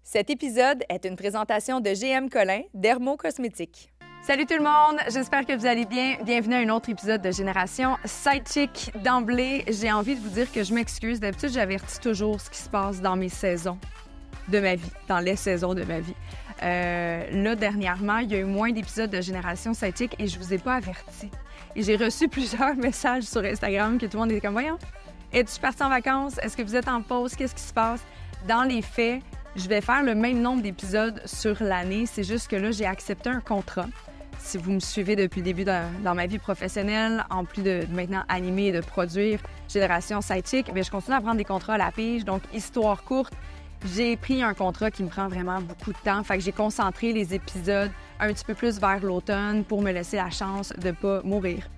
Cet épisode est une présentation de GM Collin, Dermo-Cosmétiques. Salut tout le monde, j'espère que vous allez bien. Bienvenue à un autre épisode de Génération Sidechick. D'emblée, j'ai envie de vous dire que je m'excuse. D'habitude, j'avertis toujours ce qui se passe dans mes saisons de ma vie, dans les saisons de ma vie. Là, dernièrement, il y a eu moins d'épisodes de Génération Sidechick et je vous ai pas averti. Et j'ai reçu plusieurs messages sur Instagram que tout le monde était comme « Voyons, es-tu parti en vacances? Est-ce que vous êtes en pause? Qu'est-ce qui se passe? » Dans les faits, je vais faire le même nombre d'épisodes sur l'année. C'est juste que là, j'ai accepté un contrat. Si vous me suivez depuis le début dans ma vie professionnelle, en plus de maintenant animer et de produire Génération Sidechick, je continue à prendre des contrats à la pige. Donc, histoire courte, j'ai pris un contrat qui me prend vraiment beaucoup de temps. Fait que j'ai concentré les épisodes un petit peu plus vers l'automne pour me laisser la chance de ne pas mourir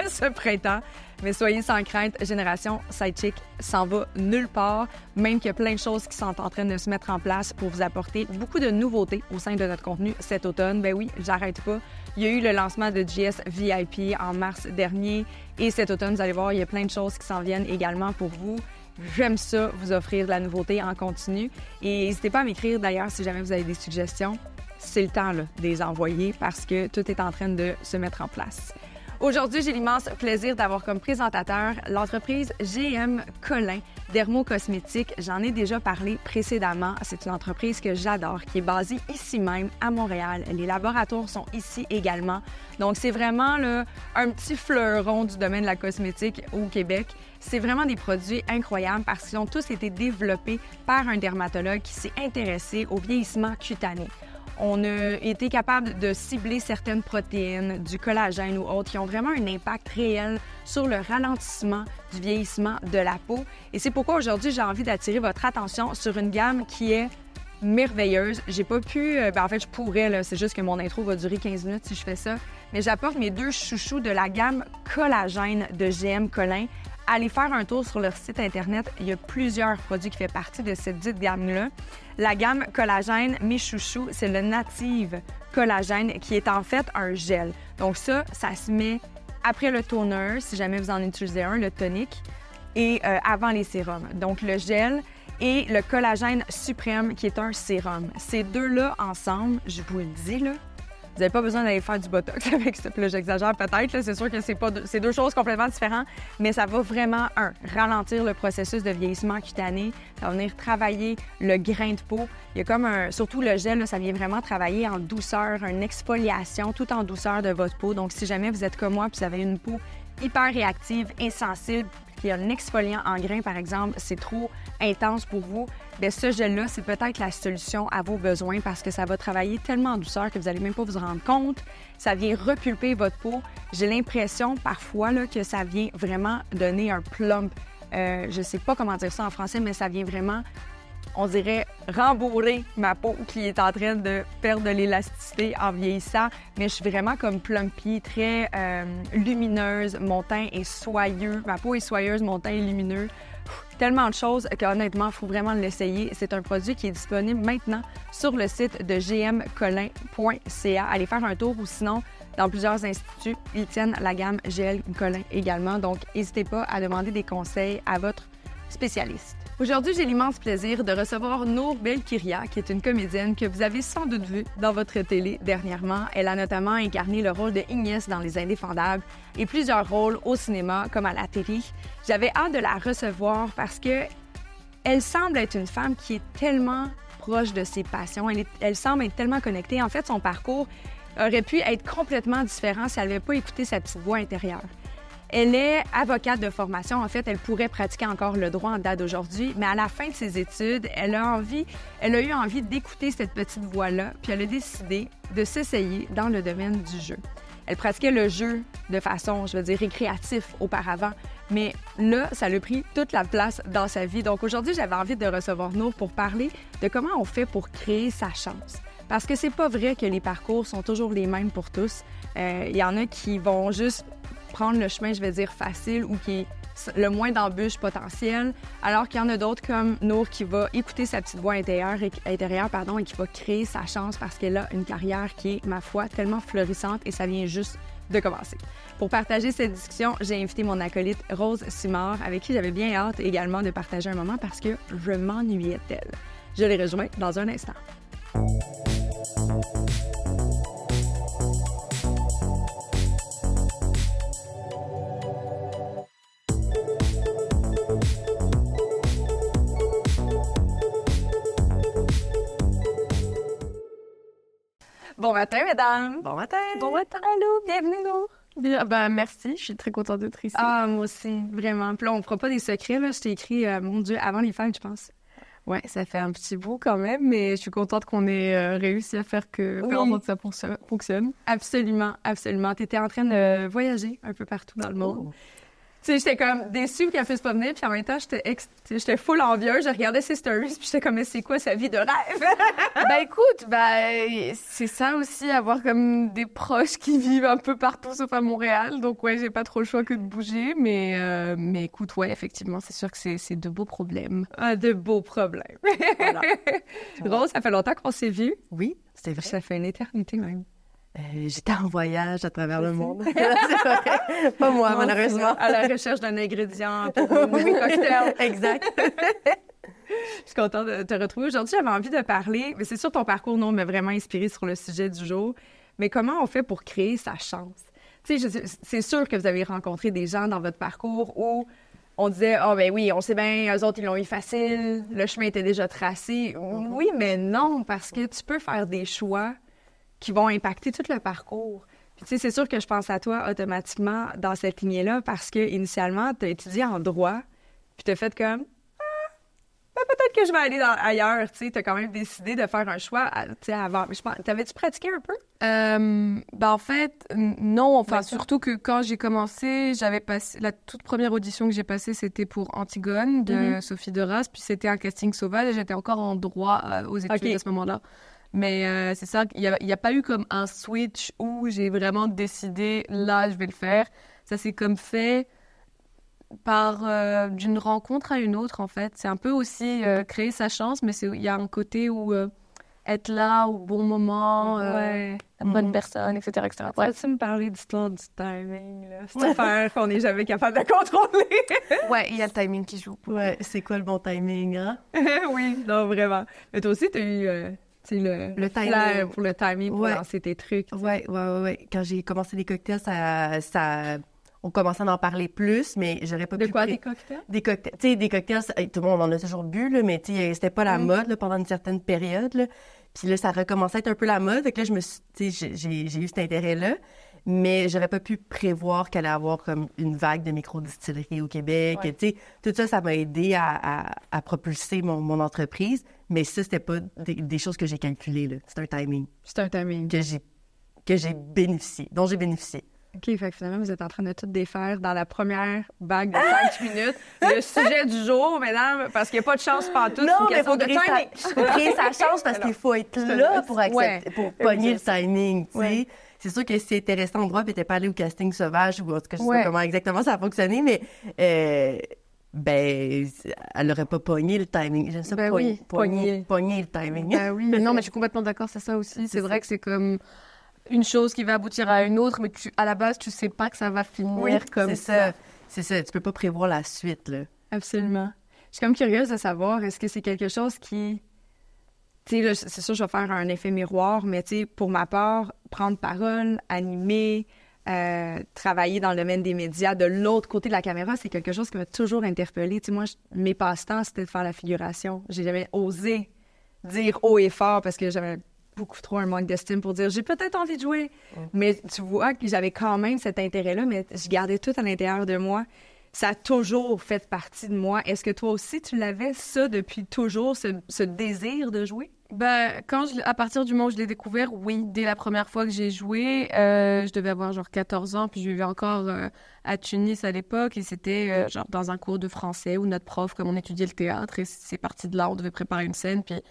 ce printemps. Mais soyez sans crainte, Génération Sidechick s'en va nulle part, même qu'il y a plein de choses qui sont en train de se mettre en place pour vous apporter beaucoup de nouveautés au sein de notre contenu cet automne. Ben oui, j'arrête pas. Il y a eu le lancement de JS VIP en mars dernier et cet automne, vous allez voir, il y a plein de choses qui s'en viennent également pour vous. J'aime ça, vous offrir de la nouveauté en continu. Et n'hésitez pas à m'écrire d'ailleurs si jamais vous avez des suggestions. C'est le temps là, de les envoyer parce que tout est en train de se mettre en place. Aujourd'hui, j'ai l'immense plaisir d'avoir comme présentateur l'entreprise GM Collin, Dermo-Cosmétiques. J'en ai déjà parlé précédemment. C'est une entreprise que j'adore, qui est basée ici même, à Montréal. Les laboratoires sont ici également. Donc, c'est vraiment là, un petit fleuron du domaine de la cosmétique au Québec. C'est vraiment des produits incroyables parce qu'ils ont tous été développés par un dermatologue qui s'est intéressé au vieillissement cutané. On a été capable de cibler certaines protéines, du collagène ou autres, qui ont vraiment un impact réel sur le ralentissement du vieillissement de la peau. Et c'est pourquoi aujourd'hui, j'ai envie d'attirer votre attention sur une gamme qui est merveilleuse. J'ai pas pu... en fait, je pourrais, là, c'est juste que mon intro va durer 15 minutes si je fais ça. Mais j'apporte mes deux chouchous de la gamme collagène de GM Collin. Allez faire un tour sur leur site Internet. Il y a plusieurs produits qui font partie de cette dite gamme-là. La gamme collagène, mes chouchous, c'est le Native Collagène qui est en fait un gel. Donc ça se met après le toner, si jamais vous en utilisez un, le tonique, et avant les sérums. Donc le gel et le collagène suprême qui est un sérum. Ces deux-là ensemble, je vous le dis là, vous n'avez pas besoin d'aller faire du botox avec ça. Puis là, j'exagère peut-être. C'est sûr que c'est deux choses complètement différentes, mais ça va vraiment, ralentir le processus de vieillissement cutané. Ça va venir travailler le grain de peau. Il y a comme surtout le gel, là, ça vient vraiment travailler en douceur, une exfoliation tout en douceur de votre peau. Donc, si jamais vous êtes comme moi puis vous avez une peau hyper réactive, insensible, puis il y a un exfoliant en grains, par exemple, c'est trop intense pour vous, bien, ce gel-là, c'est peut-être la solution à vos besoins parce que ça va travailler tellement en douceur que vous n'allez même pas vous rendre compte. Ça vient repulper votre peau. J'ai l'impression parfois là, que ça vient vraiment donner un plump. Je ne sais pas comment dire ça en français, mais ça vient vraiment, on dirait, rembourrer ma peau qui est en train de perdre de l'élasticité en vieillissant. Mais je suis vraiment comme plumpy, très lumineuse. Mon teint est soyeux. Ma peau est soyeuse, mon teint est lumineux. Tellement de choses qu'honnêtement, il faut vraiment l'essayer. C'est un produit qui est disponible maintenant sur le site de gmcollin.ca. Allez faire un tour ou sinon, dans plusieurs instituts, ils tiennent la gamme GM Collin également. Donc, n'hésitez pas à demander des conseils à votre spécialiste. Aujourd'hui, j'ai l'immense plaisir de recevoir Nour Belkiria, qui est une comédienne que vous avez sans doute vue dans votre télé dernièrement. Elle a notamment incarné le rôle de Ignace dans Les Indéfendables et plusieurs rôles au cinéma comme à la télé. J'avais hâte de la recevoir parce que elle semble être une femme qui est tellement proche de ses passions. Elle semble être tellement connectée. En fait, son parcours aurait pu être complètement différent si elle n'avait pas écouté sa petite voix intérieure. Elle est avocate de formation. En fait, elle pourrait pratiquer encore le droit en date d'aujourd'hui, mais à la fin de ses études, elle a eu envie d'écouter cette petite voix-là, puis elle a décidé de s'essayer dans le domaine du jeu. Elle pratiquait le jeu de façon, je veux dire, récréative auparavant, mais là, ça lui a pris toute la place dans sa vie. Donc aujourd'hui, j'avais envie de recevoir Nour pour parler de comment on fait pour créer sa chance. Parce que c'est pas vrai que les parcours sont toujours les mêmes pour tous. Il y en a qui vont juste prendre le chemin, je vais dire, facile ou qui est le moins d'embûches potentielles, alors qu'il y en a d'autres comme Nour qui va écouter sa petite voix intérieure et qui va créer sa chance parce qu'elle a une carrière qui est, ma foi, tellement florissante et ça vient juste de commencer. Pour partager cette discussion, j'ai invité mon acolyte Rose Simard, avec qui j'avais bien hâte également de partager un moment parce que je m'ennuyais d'elle. Je les rejoins dans un instant. Bon matin, mesdames! Bon matin! Bon matin, Lou! Bienvenue, Lou! Bien, ben, merci, je suis très contente d'être ici. Ah, moi aussi, vraiment. Puis là, on fera pas des secrets, là. Je t'ai écrit, mon Dieu, avant les fêtes, je pense. Ouais, ça fait un petit bout quand même, mais je suis contente qu'on ait réussi à faire en sorte que ça fonctionne. Absolument, absolument. T'étais en train de voyager un peu partout dans le monde. Tu sais, j'étais comme déçue qu'elle puisse pas venir, puis en même temps, j'étais full envieuse. Je regardais ses stories, puis j'étais comme, mais c'est quoi sa vie de rêve? Ben écoute, c'est ça aussi, avoir comme des proches qui vivent un peu partout sauf à Montréal. Donc ouais, j'ai pas trop le choix que de bouger, mais écoute, ouais, effectivement, c'est sûr que c'est de beaux problèmes. Ah, de beaux problèmes. Voilà. Rose, ça fait longtemps qu'on s'est vus. Oui, c'est vrai. Ça fait une éternité même. J'étais en voyage à travers le monde. C'est vrai. Pas moi, malheureusement. À la recherche d'un ingrédient pour un nouveau cocktail. Exact. Je suis contente de te retrouver. Aujourd'hui, j'avais envie de parler, mais c'est sûr ton parcours, non, m'a vraiment inspiré sur le sujet du jour. Mais comment on fait pour créer sa chance? Tu sais, c'est sûr que vous avez rencontré des gens dans votre parcours où on disait, ah, ben oui, on sait bien, eux autres, ils l'ont eu facile, le chemin était déjà tracé. Oui, mais non, parce que tu peux faire des choix qui vont impacter tout le parcours. Puis, tu sais, c'est sûr que je pense à toi automatiquement dans cette lignée-là parce que initialement, tu as étudié en droit, puis tu as fait comme, peut-être que je vais aller ailleurs. Tu sais, tu as quand même décidé de faire un choix, tu sais, avant. Mais je pense, t'avais-tu pratiqué un peu? En fait, non. Enfin, surtout que quand j'ai commencé, j'avais passé la toute première audition que j'ai passée, c'était pour Antigone de Sophie Deras, puis c'était un casting sauvage et j'étais encore en droit aux études à ce moment-là. Mais c'est ça, il y a pas eu comme un switch où j'ai vraiment décidé, là, je vais le faire. Ça s'est comme fait par d'une rencontre à une autre, en fait. C'est un peu aussi créer sa chance, mais il y a un côté où être là au bon moment, la bonne personne, etc., etc. Ouais. Peux-tu me parler d'histoire du timing, là? Cette affaire qu'on n'est jamais capable de contrôler. Ouais, il y a le timing qui joue. Ouais, c'est quoi le bon timing, hein? Oui, non, vraiment. Mais toi aussi, tu as eu... le timing pour le timing pour lancer tes trucs. Ouais. Quand j'ai commencé les cocktails, on commençait à en parler plus, mais j'aurais pas pu... De quoi, des cocktails? Des cocktails. Tu sais, des cocktails, tout le monde en a toujours bu, là, mais tu sais, c'était pas la mode là, pendant une certaine période. Là. Puis là, ça recommençait à être un peu la mode. Fait que là, j'ai eu cet intérêt-là. Mais j'aurais pas pu prévoir qu'elle allait avoir comme une vague de microdistilleries au Québec. Tu sais, tout ça, ça m'a aidé à propulser mon entreprise. Mais ça, c'était pas des choses que j'ai calculées, là. C'est un timing. C'est un timing. Que j'ai bénéficié, dont j'ai bénéficié. OK, fait que finalement, vous êtes en train de tout défaire dans la première vague de 5 minutes. Le sujet du jour, mesdames, parce qu'il n'y a pas de chance partout. Non, mais il faut créer sa chance parce qu'il faut être là pour accepter, pour pogner le timing, tu sais. C'est sûr que c'est intéressant en droit, puis t'es pas allé au casting sauvage ou en tout cas, je sais pas comment exactement ça a fonctionné, mais elle n'aurait pas pogné le timing. J'aime ça, pogner le timing. Ben oui, non, mais je suis complètement d'accord, c'est ça aussi. C'est vrai que c'est comme une chose qui va aboutir à une autre, mais à la base, tu sais pas que ça va finir comme ça. C'est ça, tu peux pas prévoir la suite, là. Absolument. Je suis comme curieuse de savoir, est-ce que c'est quelque chose qui... Tu sais, là, c'est sûr, je vais faire un effet miroir, mais tu sais, pour ma part, prendre parole, animer, travailler dans le domaine des médias, de l'autre côté de la caméra, c'est quelque chose qui m'a toujours interpellée. Tu sais, moi, mes passe-temps, c'était de faire la figuration. J'ai jamais osé dire haut et fort parce que j'avais beaucoup trop un manque d'estime pour dire j'ai peut-être envie de jouer. Mais tu vois que j'avais quand même cet intérêt-là, mais je gardais tout à l'intérieur de moi. Ça a toujours fait partie de moi. Est-ce que toi aussi, tu l'avais, ça, depuis toujours, ce désir de jouer? À partir du moment où je l'ai découvert, oui. Dès la première fois que j'ai joué, je devais avoir genre 14 ans, puis je vivais encore à Tunis à l'époque, et c'était genre dans un cours de français où notre prof, comme on étudiait le théâtre, et c'est parti de là, on devait préparer une scène, puis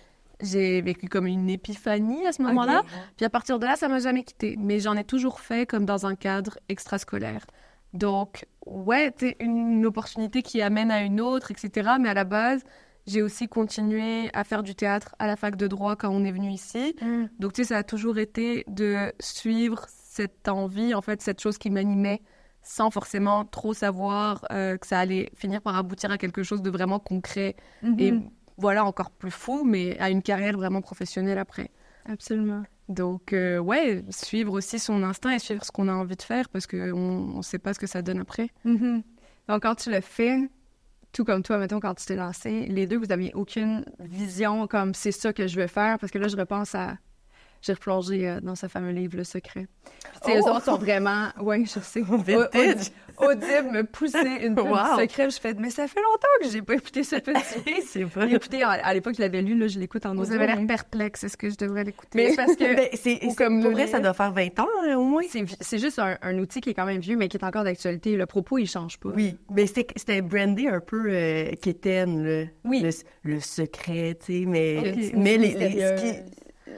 j'ai vécu comme une épiphanie à ce moment-là. Puis à partir de là, ça m'a jamais quittée. Mais j'en ai toujours fait comme dans un cadre extrascolaire. Donc, ouais, c'est une opportunité qui amène à une autre, etc. Mais à la base, j'ai aussi continué à faire du théâtre à la fac de droit quand on est venu ici. Donc, tu sais, ça a toujours été de suivre cette envie, en fait, cette chose qui m'animait, sans forcément trop savoir que ça allait finir par aboutir à quelque chose de vraiment concret. Et voilà, encore plus fou, mais à une carrière vraiment professionnelle après. Absolument. Donc, suivre aussi son instinct et suivre ce qu'on a envie de faire parce qu'on ne sait pas ce que ça donne après. Mm-hmm. Donc, quand tu le fais, tout comme toi, mettons, quand tu t'es lancé, les deux, vous n'aviez aucune vision comme c'est ça que je veux faire, parce que là, je repense à... J'ai replongé dans ce fameux livre, Le Secret. Puis, eux autres sont vraiment... Oui, je sais. Audible me poussait une pub du Secret. Je fais, mais ça fait longtemps que j'ai pas écouté ce petit. C'est vrai. J'ai écouté, à l'époque, je l'avais lu, là, je l'écoute en audio. Vous avez l'air perplexe. Est-ce que je devrais l'écouter? Mais c'est parce que... Pour vrai, ça doit faire 20 ans, au moins. C'est juste un outil qui est quand même vieux, mais qui est encore d'actualité. Le propos, il change pas. Oui, mais c'était brandé un peu quétaine, là. Oui. Le secret, tu sais, mais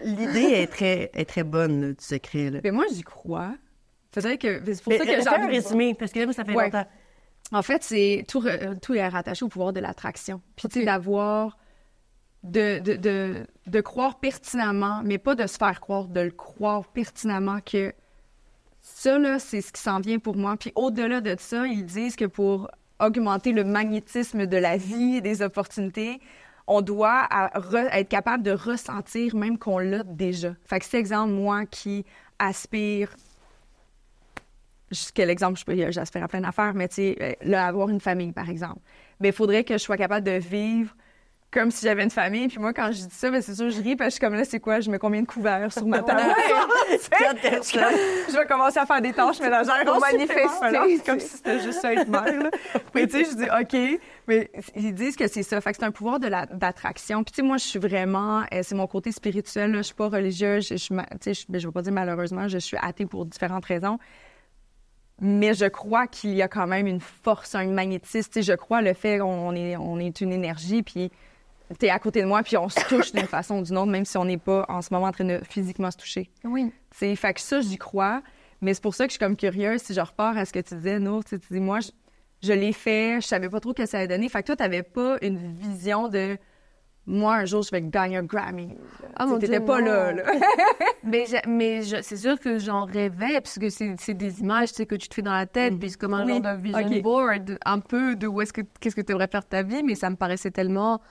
l'idée est très bonne, là, du secret, là. Mais moi, j'y crois. C'est pour ça que j'ai un résumé, parce que là, ça fait longtemps. En fait, c'est tout est rattaché au pouvoir de l'attraction. Puis, tu sais, d'avoir... De croire pertinemment, mais pas de se faire croire, de le croire pertinemment que ça, là, c'est ce qui s'en vient pour moi. Puis, au-delà de ça, ils disent que pour augmenter le magnétisme de la vie et des opportunités, on doit être capable de ressentir même qu'on l'a déjà. Fait que c'est exemple, moi qui aspire... Quel exemple, j'aspire à plein d'affaires, mais tu sais, là, avoir une famille, par exemple. Mais il faudrait que je sois capable de vivre comme si j'avais une famille. Puis moi, quand je dis ça, ben c'est sûr, je ris parce que je suis comme là, c'est quoi? Je mets combien de couverts sur ma table? Je vais commencer à faire des tâches ménagères pour manifester. Comme si c'était juste ça être mère. Là. Mais tu sais, je dis OK. Mais ils disent que c'est ça. Fait que c'est un pouvoir d'attraction. Puis tu sais, moi, je suis vraiment... c'est mon côté spirituel. Là. Je suis pas religieuse. Je vais pas dire malheureusement, je suis athée pour différentes raisons. Mais je crois qu'il y a quand même une force, un magnétisme. Tu sais, je crois le fait qu'on est une énergie, puis t'es à côté de moi, puis on se touche d'une façon ou d'une autre, même si on n'est pas en ce moment en train de physiquement se toucher. Oui. Tu sais, fait que ça, j'y crois. Mais c'est pour ça que je suis comme curieuse. Si je repars à ce que tu disais, Nour, tu dis, moi, je l'ai fait, je savais pas trop ce que ça allait donner. Fait que toi, t'avais pas une vision de... Moi, un jour, je vais gagner un Grammy. Ah, mon Dieu, t'étais pas là. mais c'est sûr que j'en rêvais, puisque c'est des images, tu sais, que tu te fais dans la tête, puis c'est comme un genre de vision board, un peu de qu'est-ce que tu aimerais faire de ta vie, mais ça me paraissait tellement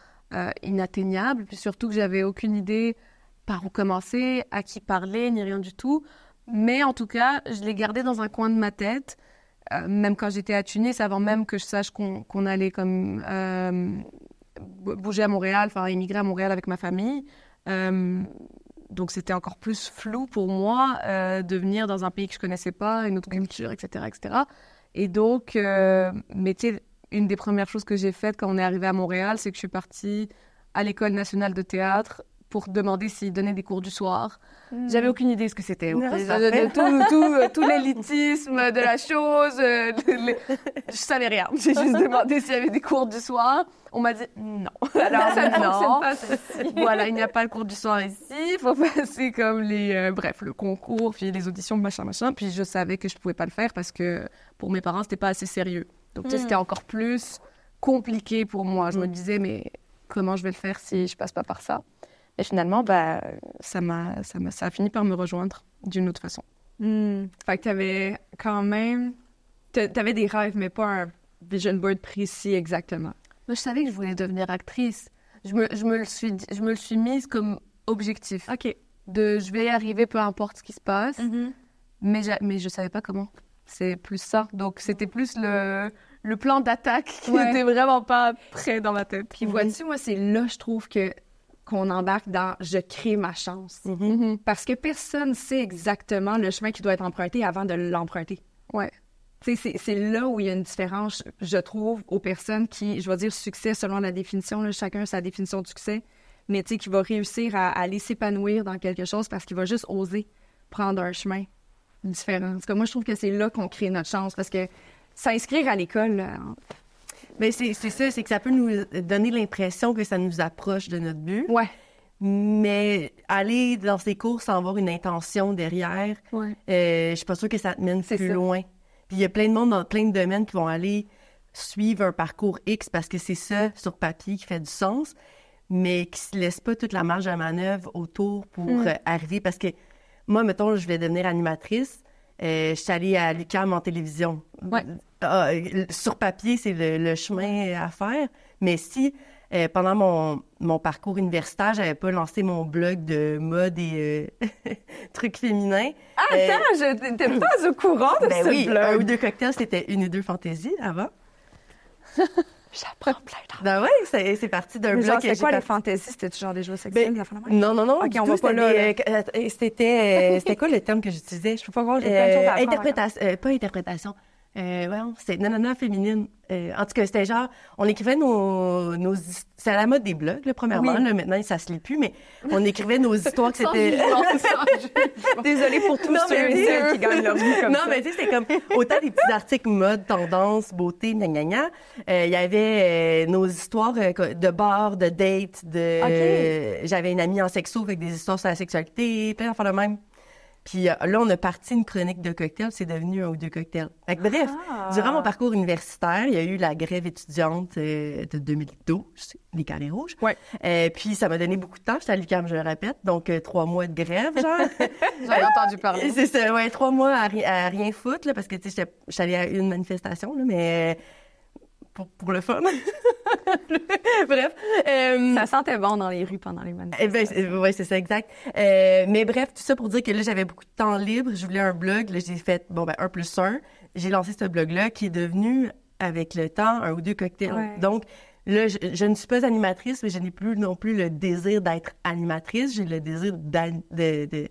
inatteignable, puis surtout que j'avais aucune idée par où commencer, à qui parler, ni rien du tout. Mais en tout cas, je l'ai gardé dans un coin de ma tête, même quand j'étais à Tunis, avant même que je sache qu'on allait comme... bouger à Montréal, enfin immigrer à Montréal avec ma famille. Donc c'était encore plus flou pour moi de venir dans un pays que je connaissais pas, une autre culture, etc., etc. Et donc, mais tu sais, une des premières choses que j'ai faites quand on est arrivé à Montréal, c'est que je suis partie à l'École nationale de théâtre pour demander s'ils donnaient des cours du soir. J'avais aucune idée de ce que c'était. Tout l'élitisme de la chose. Je savais rien. J'ai juste demandé s'il y avait des cours du soir. On m'a dit non. Alors, ça ne fonctionne pas, ceci. Voilà, il n'y a pas le cours du soir ici. Il faut passer comme le concours, puis les auditions, machin. Puis je savais que je ne pouvais pas le faire parce que pour mes parents, c'était pas assez sérieux. Donc, tu sais, c'était encore plus compliqué pour moi. Je me disais, mais comment je vais le faire si je passe pas par ça? Et finalement, ça a fini par me rejoindre d'une autre façon. Fait que t'avais quand même... T'avais des rêves, mais pas un vision board précis exactement. Moi, je savais que je voulais devenir actrice. Je me le suis mise comme objectif. OK. Je vais y arriver, peu importe ce qui se passe. Mais je savais pas comment. C'est plus ça. Donc, c'était plus le plan d'attaque qui n'était vraiment pas prêt dans ma tête. Puis vois-tu, moi, c'est là, je trouve qu'on embarque dans « je crée ma chance ». Parce que personne ne sait exactement le chemin qui doit être emprunté avant de l'emprunter. Ouais. Tu sais, c'est là où il y a une différence, je trouve, aux personnes qui, je vais dire succès selon la définition, là, chacun sa définition de succès, mais tu sais, qui va réussir à aller s'épanouir dans quelque chose parce qu'il va juste oser prendre un chemin différent. Parce que moi, je trouve que c'est là qu'on crée notre chance parce que s'inscrire à l'école... Là, mais c'est ça, c'est que ça peut nous donner l'impression que ça nous approche de notre but. Ouais. Mais aller dans ces cours sans avoir une intention derrière, je suis pas sûre que ça te mène plus loin. Puis il y a plein de monde dans plein de domaines qui vont aller suivre un parcours X parce que c'est ça, sur papier, qui fait du sens, mais qui se laisse pas toute la marge de manœuvre autour pour arriver. Parce que moi, mettons, je vais devenir animatrice. Je suis allée à l'UQAM en télévision. Ouais. Sur papier, c'est le chemin à faire. Mais si pendant mon parcours universitaire, j'avais pas lancé mon blog de mode et trucs féminins. Ah, attends, je n'étais pas au courant de Ben ce oui, blog. un ou deux cocktails, c'était une ou deux fantaisies avant. J'apprends plein d'affaires. Ben ouais, c'est parti d'un blog Genre, que c'était j'ai quoi les parti- fantaisies? C'était genre des jeux sexuels, des affaires de même? Non. Ok, du on tout, va pas c'était là, c'était quoi le terme que j'utilisais? Je peux pas voir. J'ai plein de choses à apprendre Interprétation, pas interprétation. C'est nanana féminine. En tout cas, c'était genre, on écrivait nos c'est à la mode des blogs, là, premièrement. Oui. Là, maintenant, ça se lit plus, mais on écrivait nos histoires que c'était... Désolée pour tous Non, ceux mais et tu- celles qui gagnent leur vie comme non, ça. mais tu sais, c'est comme autant des petits articles mode, tendance, beauté, gna gna gna. Il y avait nos histoires de bar, de date, j'avais une amie en sexo avec des histoires sur la sexualité, plein d'affaires de même. Puis là, on a parti une chronique de cocktails, c'est devenu un ou deux cocktails. Fait que, bref, durant mon parcours universitaire, il y a eu la grève étudiante de 2012, les carrés rouges. Ouais. Puis ça m'a donné beaucoup de temps, j'étais à l'UQAM, je le répète, donc 3 mois de grève, genre. J'en ai entendu parler. C'est ça, ouais, 3 mois à rien foutre, là, parce que, tu sais, j'étais allée à une manifestation, là, mais pour le fun. Bref. Ça sentait bon dans les rues pendant les manifestations. Eh ben, ouais, c'est ça, exact. Mais bref, tout ça pour dire que là, j'avais beaucoup de temps libre, je voulais un blog, là, j'ai fait, 1+1. J'ai lancé ce blog-là, qui est devenu, avec le temps, un ou deux cocktails. Ouais. Donc, là, je ne suis pas animatrice, mais je n'ai plus non plus le désir d'être animatrice. J'ai le désir de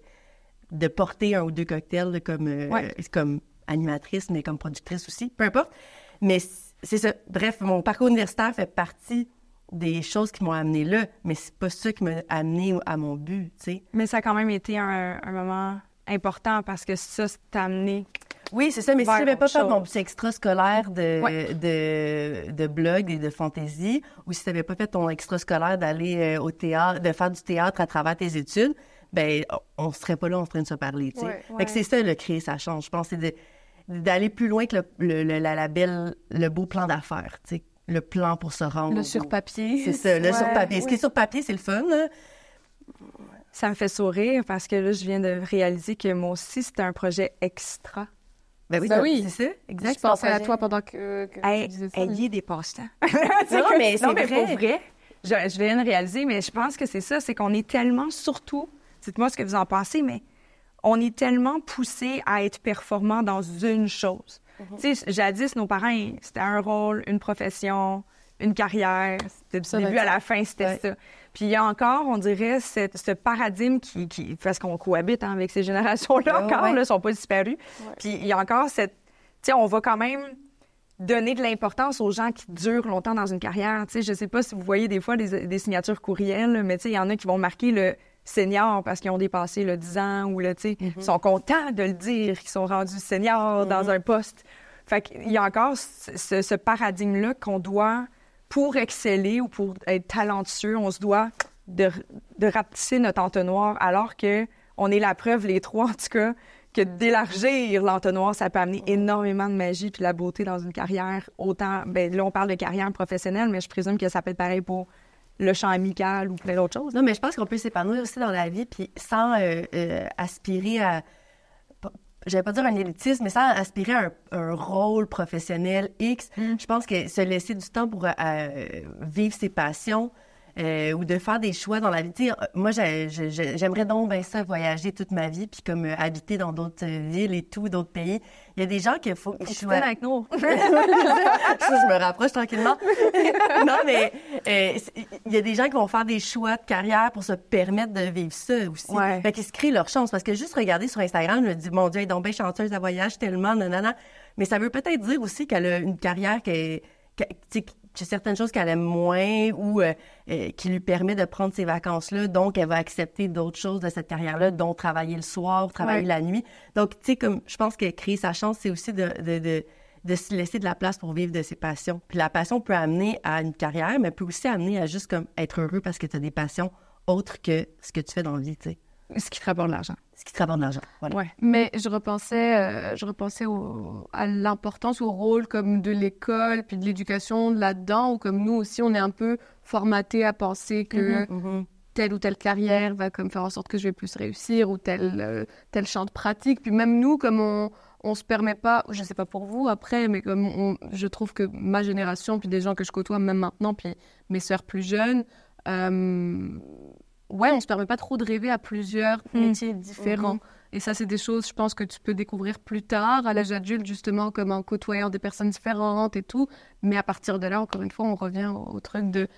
porter un ou deux cocktails là, comme animatrice, mais comme productrice aussi, peu importe. Mais c'est ça. Bref, mon parcours universitaire fait partie des choses qui m'ont amené là, mais c'est pas ça qui m'a amené à mon but, tu sais. Mais ça a quand même été un moment important parce que ça t'a amené. Oui, c'est ça, mais si Vers j'avais pas autre fait chose. mon petit extrascolaire de blog et de fantaisie, ou si t'avais pas fait ton extrascolaire d'aller au théâtre, de faire du théâtre à travers tes études, ben on serait pas là en train de se parler, tu sais. Ouais, Fait que c'est ça, le créer sa chance. Je pense que c'est d'aller plus loin que le beau plan d'affaires, tu sais. Le plan pour se rendre. Le sur-papier. C'est ça, le sur-papier. Ce qui est sur papier, c'est le fun, là. Ça me fait sourire parce que là, je viens de réaliser que moi aussi, c'était un projet extra. Ben oui, Ben oui. c'est ça, exact. Je pensais à toi pendant que Hey, tu disais ça. ayez des passe-temps. Non, mais c'est vrai. pour vrai, je viens de réaliser, mais je pense que c'est ça, c'est qu'on est tellement, surtout, dites-moi ce que vous en pensez, mais on est tellement poussé à être performant dans une chose. Tu sais, jadis, nos parents, c'était un rôle, une profession, une carrière. C'était du Ça début va à la fin, c'était Ouais. ça. Puis il y a encore, on dirait, ce paradigme qui parce qu'on cohabite hein, avec ces générations-là Ouais, encore, ouais. là, sont pas disparus. Puis il y a encore cette... Tu sais, on va quand même donner de l'importance aux gens qui durent longtemps dans une carrière. Tu sais, je sais pas si vous voyez des fois des signatures courriels, mais tu sais, il y en a qui vont marquer le senior parce qu'ils ont dépassé le 10 ans ou le, tu sais, ils sont contents de le dire, qu'ils sont rendus seniors dans un poste. Fait qu'il y a encore ce paradigme-là qu'on doit, pour exceller ou pour être talentueux, on se doit de rapetisser notre entonnoir alors que on est la preuve, les trois en tout cas, que d'élargir l'entonnoir, ça peut amener énormément de magie puis de la beauté dans une carrière. Autant, ben là, on parle de carrière professionnelle, mais je présume que ça peut être pareil pour le champ amical ou plein d'autres choses. Non, mais je pense qu'on peut s'épanouir aussi dans la vie, puis sans aspirer à... J'allais pas dire un élitisme, mais sans aspirer à un rôle professionnel X. Je pense que se laisser du temps pour vivre ses passions ou de faire des choix dans la vie. Tu sais, moi, j'aimerais donc bien ça voyager toute ma vie, puis comme habiter dans d'autres villes et tout, d'autres pays. Il y a des gens qu'il faut que je sois... avec nous. Ça, je me rapproche tranquillement. Non, mais il y a des gens qui vont faire des choix de carrière pour se permettre de vivre ça aussi. Ouais. Fait qu'ils se créent leur chance. Parce que juste regarder sur Instagram, je me dis, mon Dieu, elle est donc bien chanteuse, elle voyage tellement, nanana. Mais ça veut peut-être dire aussi qu'elle a une carrière qu'il y a certaines choses qu'elle aime moins ou qui lui permet de prendre ses vacances-là. Donc, elle va accepter d'autres choses de cette carrière-là, dont travailler le soir, travailler la nuit. Donc, tu sais, comme je pense que créer sa chance, c'est aussi de se laisser de la place pour vivre de ses passions. Puis la passion peut amener à une carrière, mais peut aussi amener à juste comme être heureux parce que tu as des passions autres que ce que tu fais dans la vie, tu sais. Ce qui te rapporte de l'argent. Ce qui te rapporte de l'argent. Voilà. Ouais. Mais je repensais à l'importance, au rôle comme de l'école puis de l'éducation là-dedans, où comme nous aussi, on est un peu formaté à penser que telle ou telle carrière va comme faire en sorte que je vais plus réussir ou tel champ de pratique. Puis même nous, comme on se permet pas, je sais pas pour vous après, mais je trouve que ma génération, puis des gens que je côtoie même maintenant, puis mes sœurs plus jeunes, on se permet pas trop de rêver à plusieurs métiers différents. Et ça, c'est des choses, je pense, que tu peux découvrir plus tard, à l'âge adulte, justement, comme en côtoyant des personnes différentes et tout. Mais à partir de là, encore une fois, on revient au truc de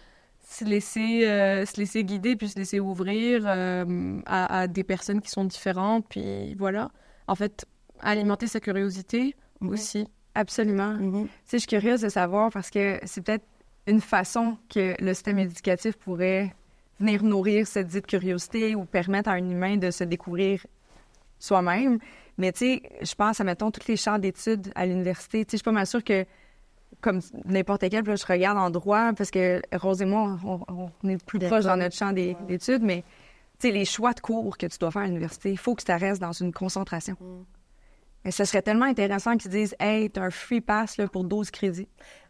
se laisser guider, puis se laisser ouvrir à des personnes qui sont différentes. Puis voilà. En fait, alimenter sa curiosité aussi. Absolument. Tu sais, je suis curieuse de savoir parce que c'est peut-être une façon que le système éducatif pourrait venir nourrir cette dite curiosité ou permettre à un humain de se découvrir soi-même. Mais tu sais, je pense à, mettons, tous les champs d'études à l'université. Tu sais, je suis pas mal sûre que, comme n'importe quel, là, je regarde en droit, parce que Rose et moi, on est plus proches dans notre champ d'études, mais tu sais, les choix de cours que tu dois faire à l'université, il faut que ça reste dans une concentration. Mais ce serait tellement intéressant qu'ils disent « Hey, t'as un free pass là, pour 12 crédits. »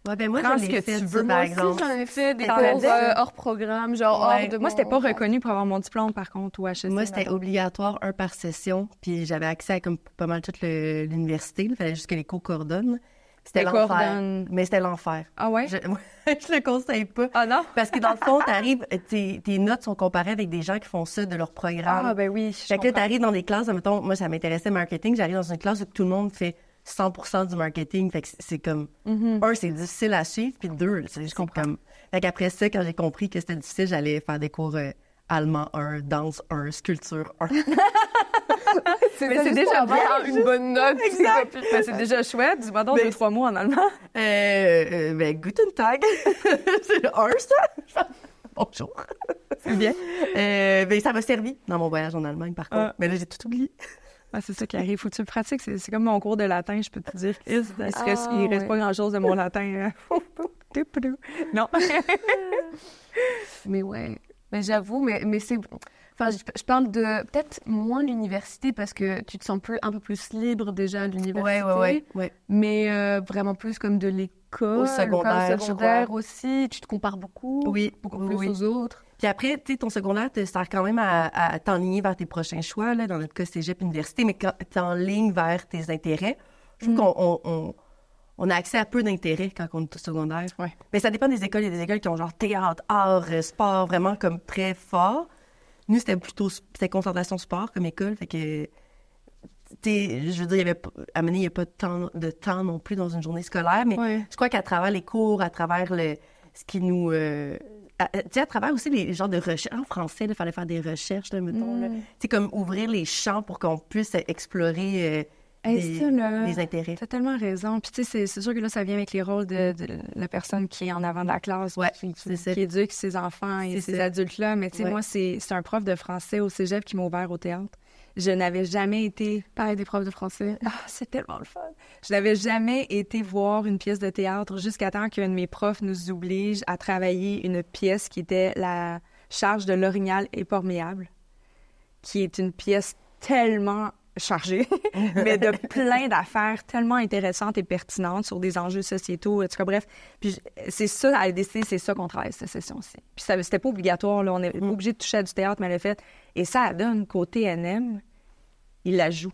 Ouais, ben moi, Prends je ce l'ai que fait, tu ça, veux. par Moi aussi, exemple. j'en ai fait des T'en cours faisais? hors programme, genre hors de Moi, c'était pas mon- reconnu pour avoir mon diplôme, par contre, ou HEC. Moi, c'était mettons. obligatoire, un par session, puis j'avais accès à comme pas mal toute l'université. Il fallait juste que les cours coordonnent. C'était Les l'enfer. coordonnent. Mais c'était l'enfer. Ah ouais? Je le conseille pas. Ah non? Parce que dans le fond, t'arrives, tes notes sont comparées avec des gens qui font ça de leur programme. Ah ben oui, je Fait que là, comprends. t'arrives dans des classes, mettons, moi, ça m'intéressait marketing, j'arrive dans une classe où tout le monde fait 100% du marketing. Fait que c'est comme, un, c'est difficile à suivre, puis deux, c'est comme... Fait qu'après ça, quand j'ai compris que c'était difficile, j'allais faire des cours allemand 1, danse 1, sculpture 1. Mais c'est déjà bien. une bonne note. Exact. Ben, c'est déjà chouette. Dis-moi donc 2-3 mots en allemand. Ben, Guten Tag. C'est le 1, ça. Bonjour. C'est bien. Ben, ça m'a servi dans mon voyage en Allemagne, par contre. Ah. Mais là, j'ai tout oublié. Ah, c'est ça qui arrive. Faut que tu le pratiques. C'est comme mon cours de latin, je peux te dire. Il reste ouais. pas grand-chose de mon latin. Non. Mais ouais, mais j'avoue, mais c'est... Enfin, je parle de peut-être moins l'université parce que tu te sens un peu plus libre déjà à l'université. Ouais. Mais vraiment plus comme de l'école. Au secondaire, Au secondaire aussi. Tu te compares beaucoup. Oui, Beaucoup oui, plus oui. aux autres. Puis après, tu sais, ton secondaire te sert quand même à t'enligner vers tes prochains choix, là, dans notre cas, cégep, université, mais quand tu en ligne vers tes intérêts, je trouve qu'on a accès à peu d'intérêts quand on est au secondaire. Ouais. Mais ça dépend des écoles. Il y a des écoles qui ont genre théâtre, art, sport, vraiment comme très fort. Nous, c'était concentration sport comme école, fait que... je veux dire, à mener, il n'y a pas de temps non plus dans une journée scolaire, mais Ouais. je crois qu'à travers les cours, à travers ce qui nous... tu sais, à travers aussi les genres de recherches. En français, il fallait faire des recherches, là, mettons. Tu sais, comme ouvrir les champs pour qu'on puisse explorer des intérêts. T'as tellement raison. Puis tu sais, c'est sûr que là, ça vient avec les rôles de la personne qui est en avant de la classe, Ouais, qui c'est ça. éduque ses enfants et C'est ces ça. adultes-là. Mais tu sais, Ouais. moi, c'est un prof de français au cégep qui m'a ouvert au théâtre. Je n'avais jamais été... Pareil des profs de français. Ah, c'est tellement le fun. Je n'avais jamais été voir une pièce de théâtre jusqu'à temps qu'un de mes profs nous oblige à travailler une pièce qui était la charge de l'Orignal éperméable, qui est une pièce tellement chargée, mais de plein d'affaires tellement intéressantes et pertinentes sur des enjeux sociétaux, en tout cas, bref. Puis c'est ça, à LDC, c'est ça qu'on travaille, cette session-ci. Puis c'était pas obligatoire, là, on n'est pas obligé de toucher à du théâtre, mais elle l'a fait. Et ça donne qu'au TNM, il la joue.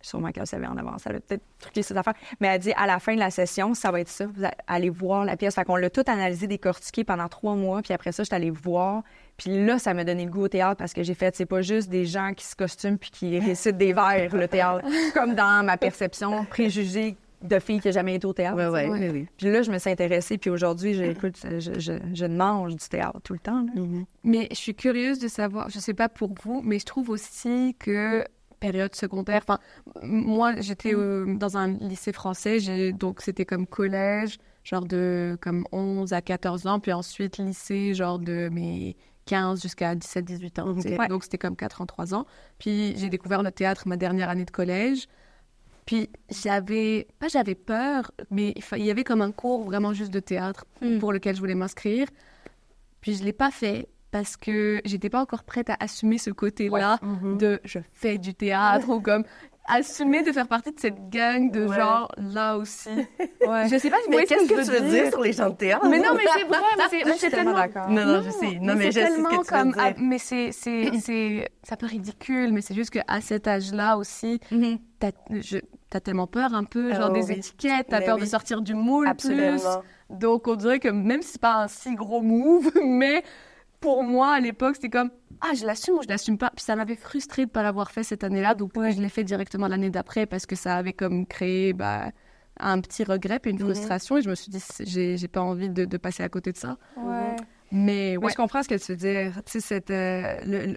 Sûrement qu'elle savait en avance. Elle a peut-être truqué ses affaires. Mais elle dit, à la fin de la session, ça va être ça. Vous allez voir la pièce. Fait qu'on l'a tout analysé, décortiqué pendant 3 mois. Puis après ça, je suis allée voir. Puis là, ça m'a donné le goût au théâtre parce que j'ai fait, c'est pas juste des gens qui se costument puis qui récitent des vers, le théâtre. Comme dans ma perception préjugée de fille qui n'a jamais été au théâtre. Oui. Puis là, je me suis intéressée. Puis aujourd'hui, je mange du théâtre tout le temps. Là. Mais je suis curieuse de savoir, je sais pas pour vous, mais je trouve aussi que période secondaire, enfin, moi, j'étais dans un lycée français, donc c'était comme collège, genre de comme 11 à 14 ans, puis ensuite lycée, genre de mes 15 jusqu'à 17-18 ans. Okay. Ouais. Donc c'était comme 4 ans, 3 ans. Puis j'ai découvert le théâtre ma dernière année de collège. Puis j'avais peur, mais il y avait comme un cours vraiment juste de théâtre pour lequel je voulais m'inscrire. Puis je l'ai pas fait parce que j'étais pas encore prête à assumer ce côté-là de je fais du théâtre ou comme assumer de faire partie de cette gang de genre là aussi. Ouais. Je sais pas, Mais qu'est-ce que tu veux dire sur les gens de théâtre? Mais non, mais c'est vrai, mais c'est tellement tellement... d'accord. Non, je sais. Non, mais je sais ce tellement que tu veux dire. mais c'est un peu ridicule, mais c'est juste qu'à cet âge-là aussi, t'as tellement peur un peu, genre des étiquettes, t'as peur de sortir du moule Absolument. plus. Donc on dirait que même si c'est pas un si gros move, mais pour moi à l'époque c'était comme je l'assume ou je l'assume pas. Puis ça m'avait frustrée de pas l'avoir fait cette année-là, donc je l'ai fait directement l'année d'après parce que ça avait comme créé un petit regret puis une frustration et je me suis dit j'ai pas envie de passer à côté de ça. Ouais. Mais je comprends ce que tu veux dire. Tu sais,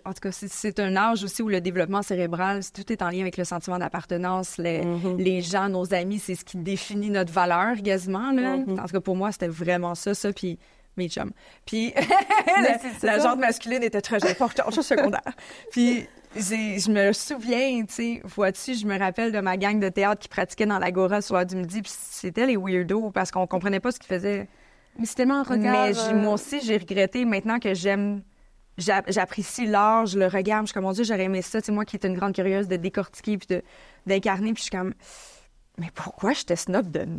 en tout cas, c'est un âge aussi où le développement cérébral, tout est en lien avec le sentiment d'appartenance. Les gens, nos amis, c'est ce qui définit notre valeur, quasiment. Là. En tout cas, pour moi, c'était vraiment ça, puis mes chums. Puis la jante masculine était très importante au secondaire. Puis je me souviens, tu sais, vois-tu, je me rappelle de ma gang de théâtre qui pratiquait dans l'Agora sur l'heure du midi, puis c'était les weirdos parce qu'on comprenait pas ce qu'ils faisaient. Mais c'est tellement un regard... Mais moi aussi, j'ai regretté maintenant que j'apprécie l'art, je le regarde, je suis comme, mon Dieu, j'aurais aimé ça. Tu sais, moi qui étais une grande curieuse de décortiquer puis d'incarner, puis je suis comme, mais pourquoi j'étais snob de même?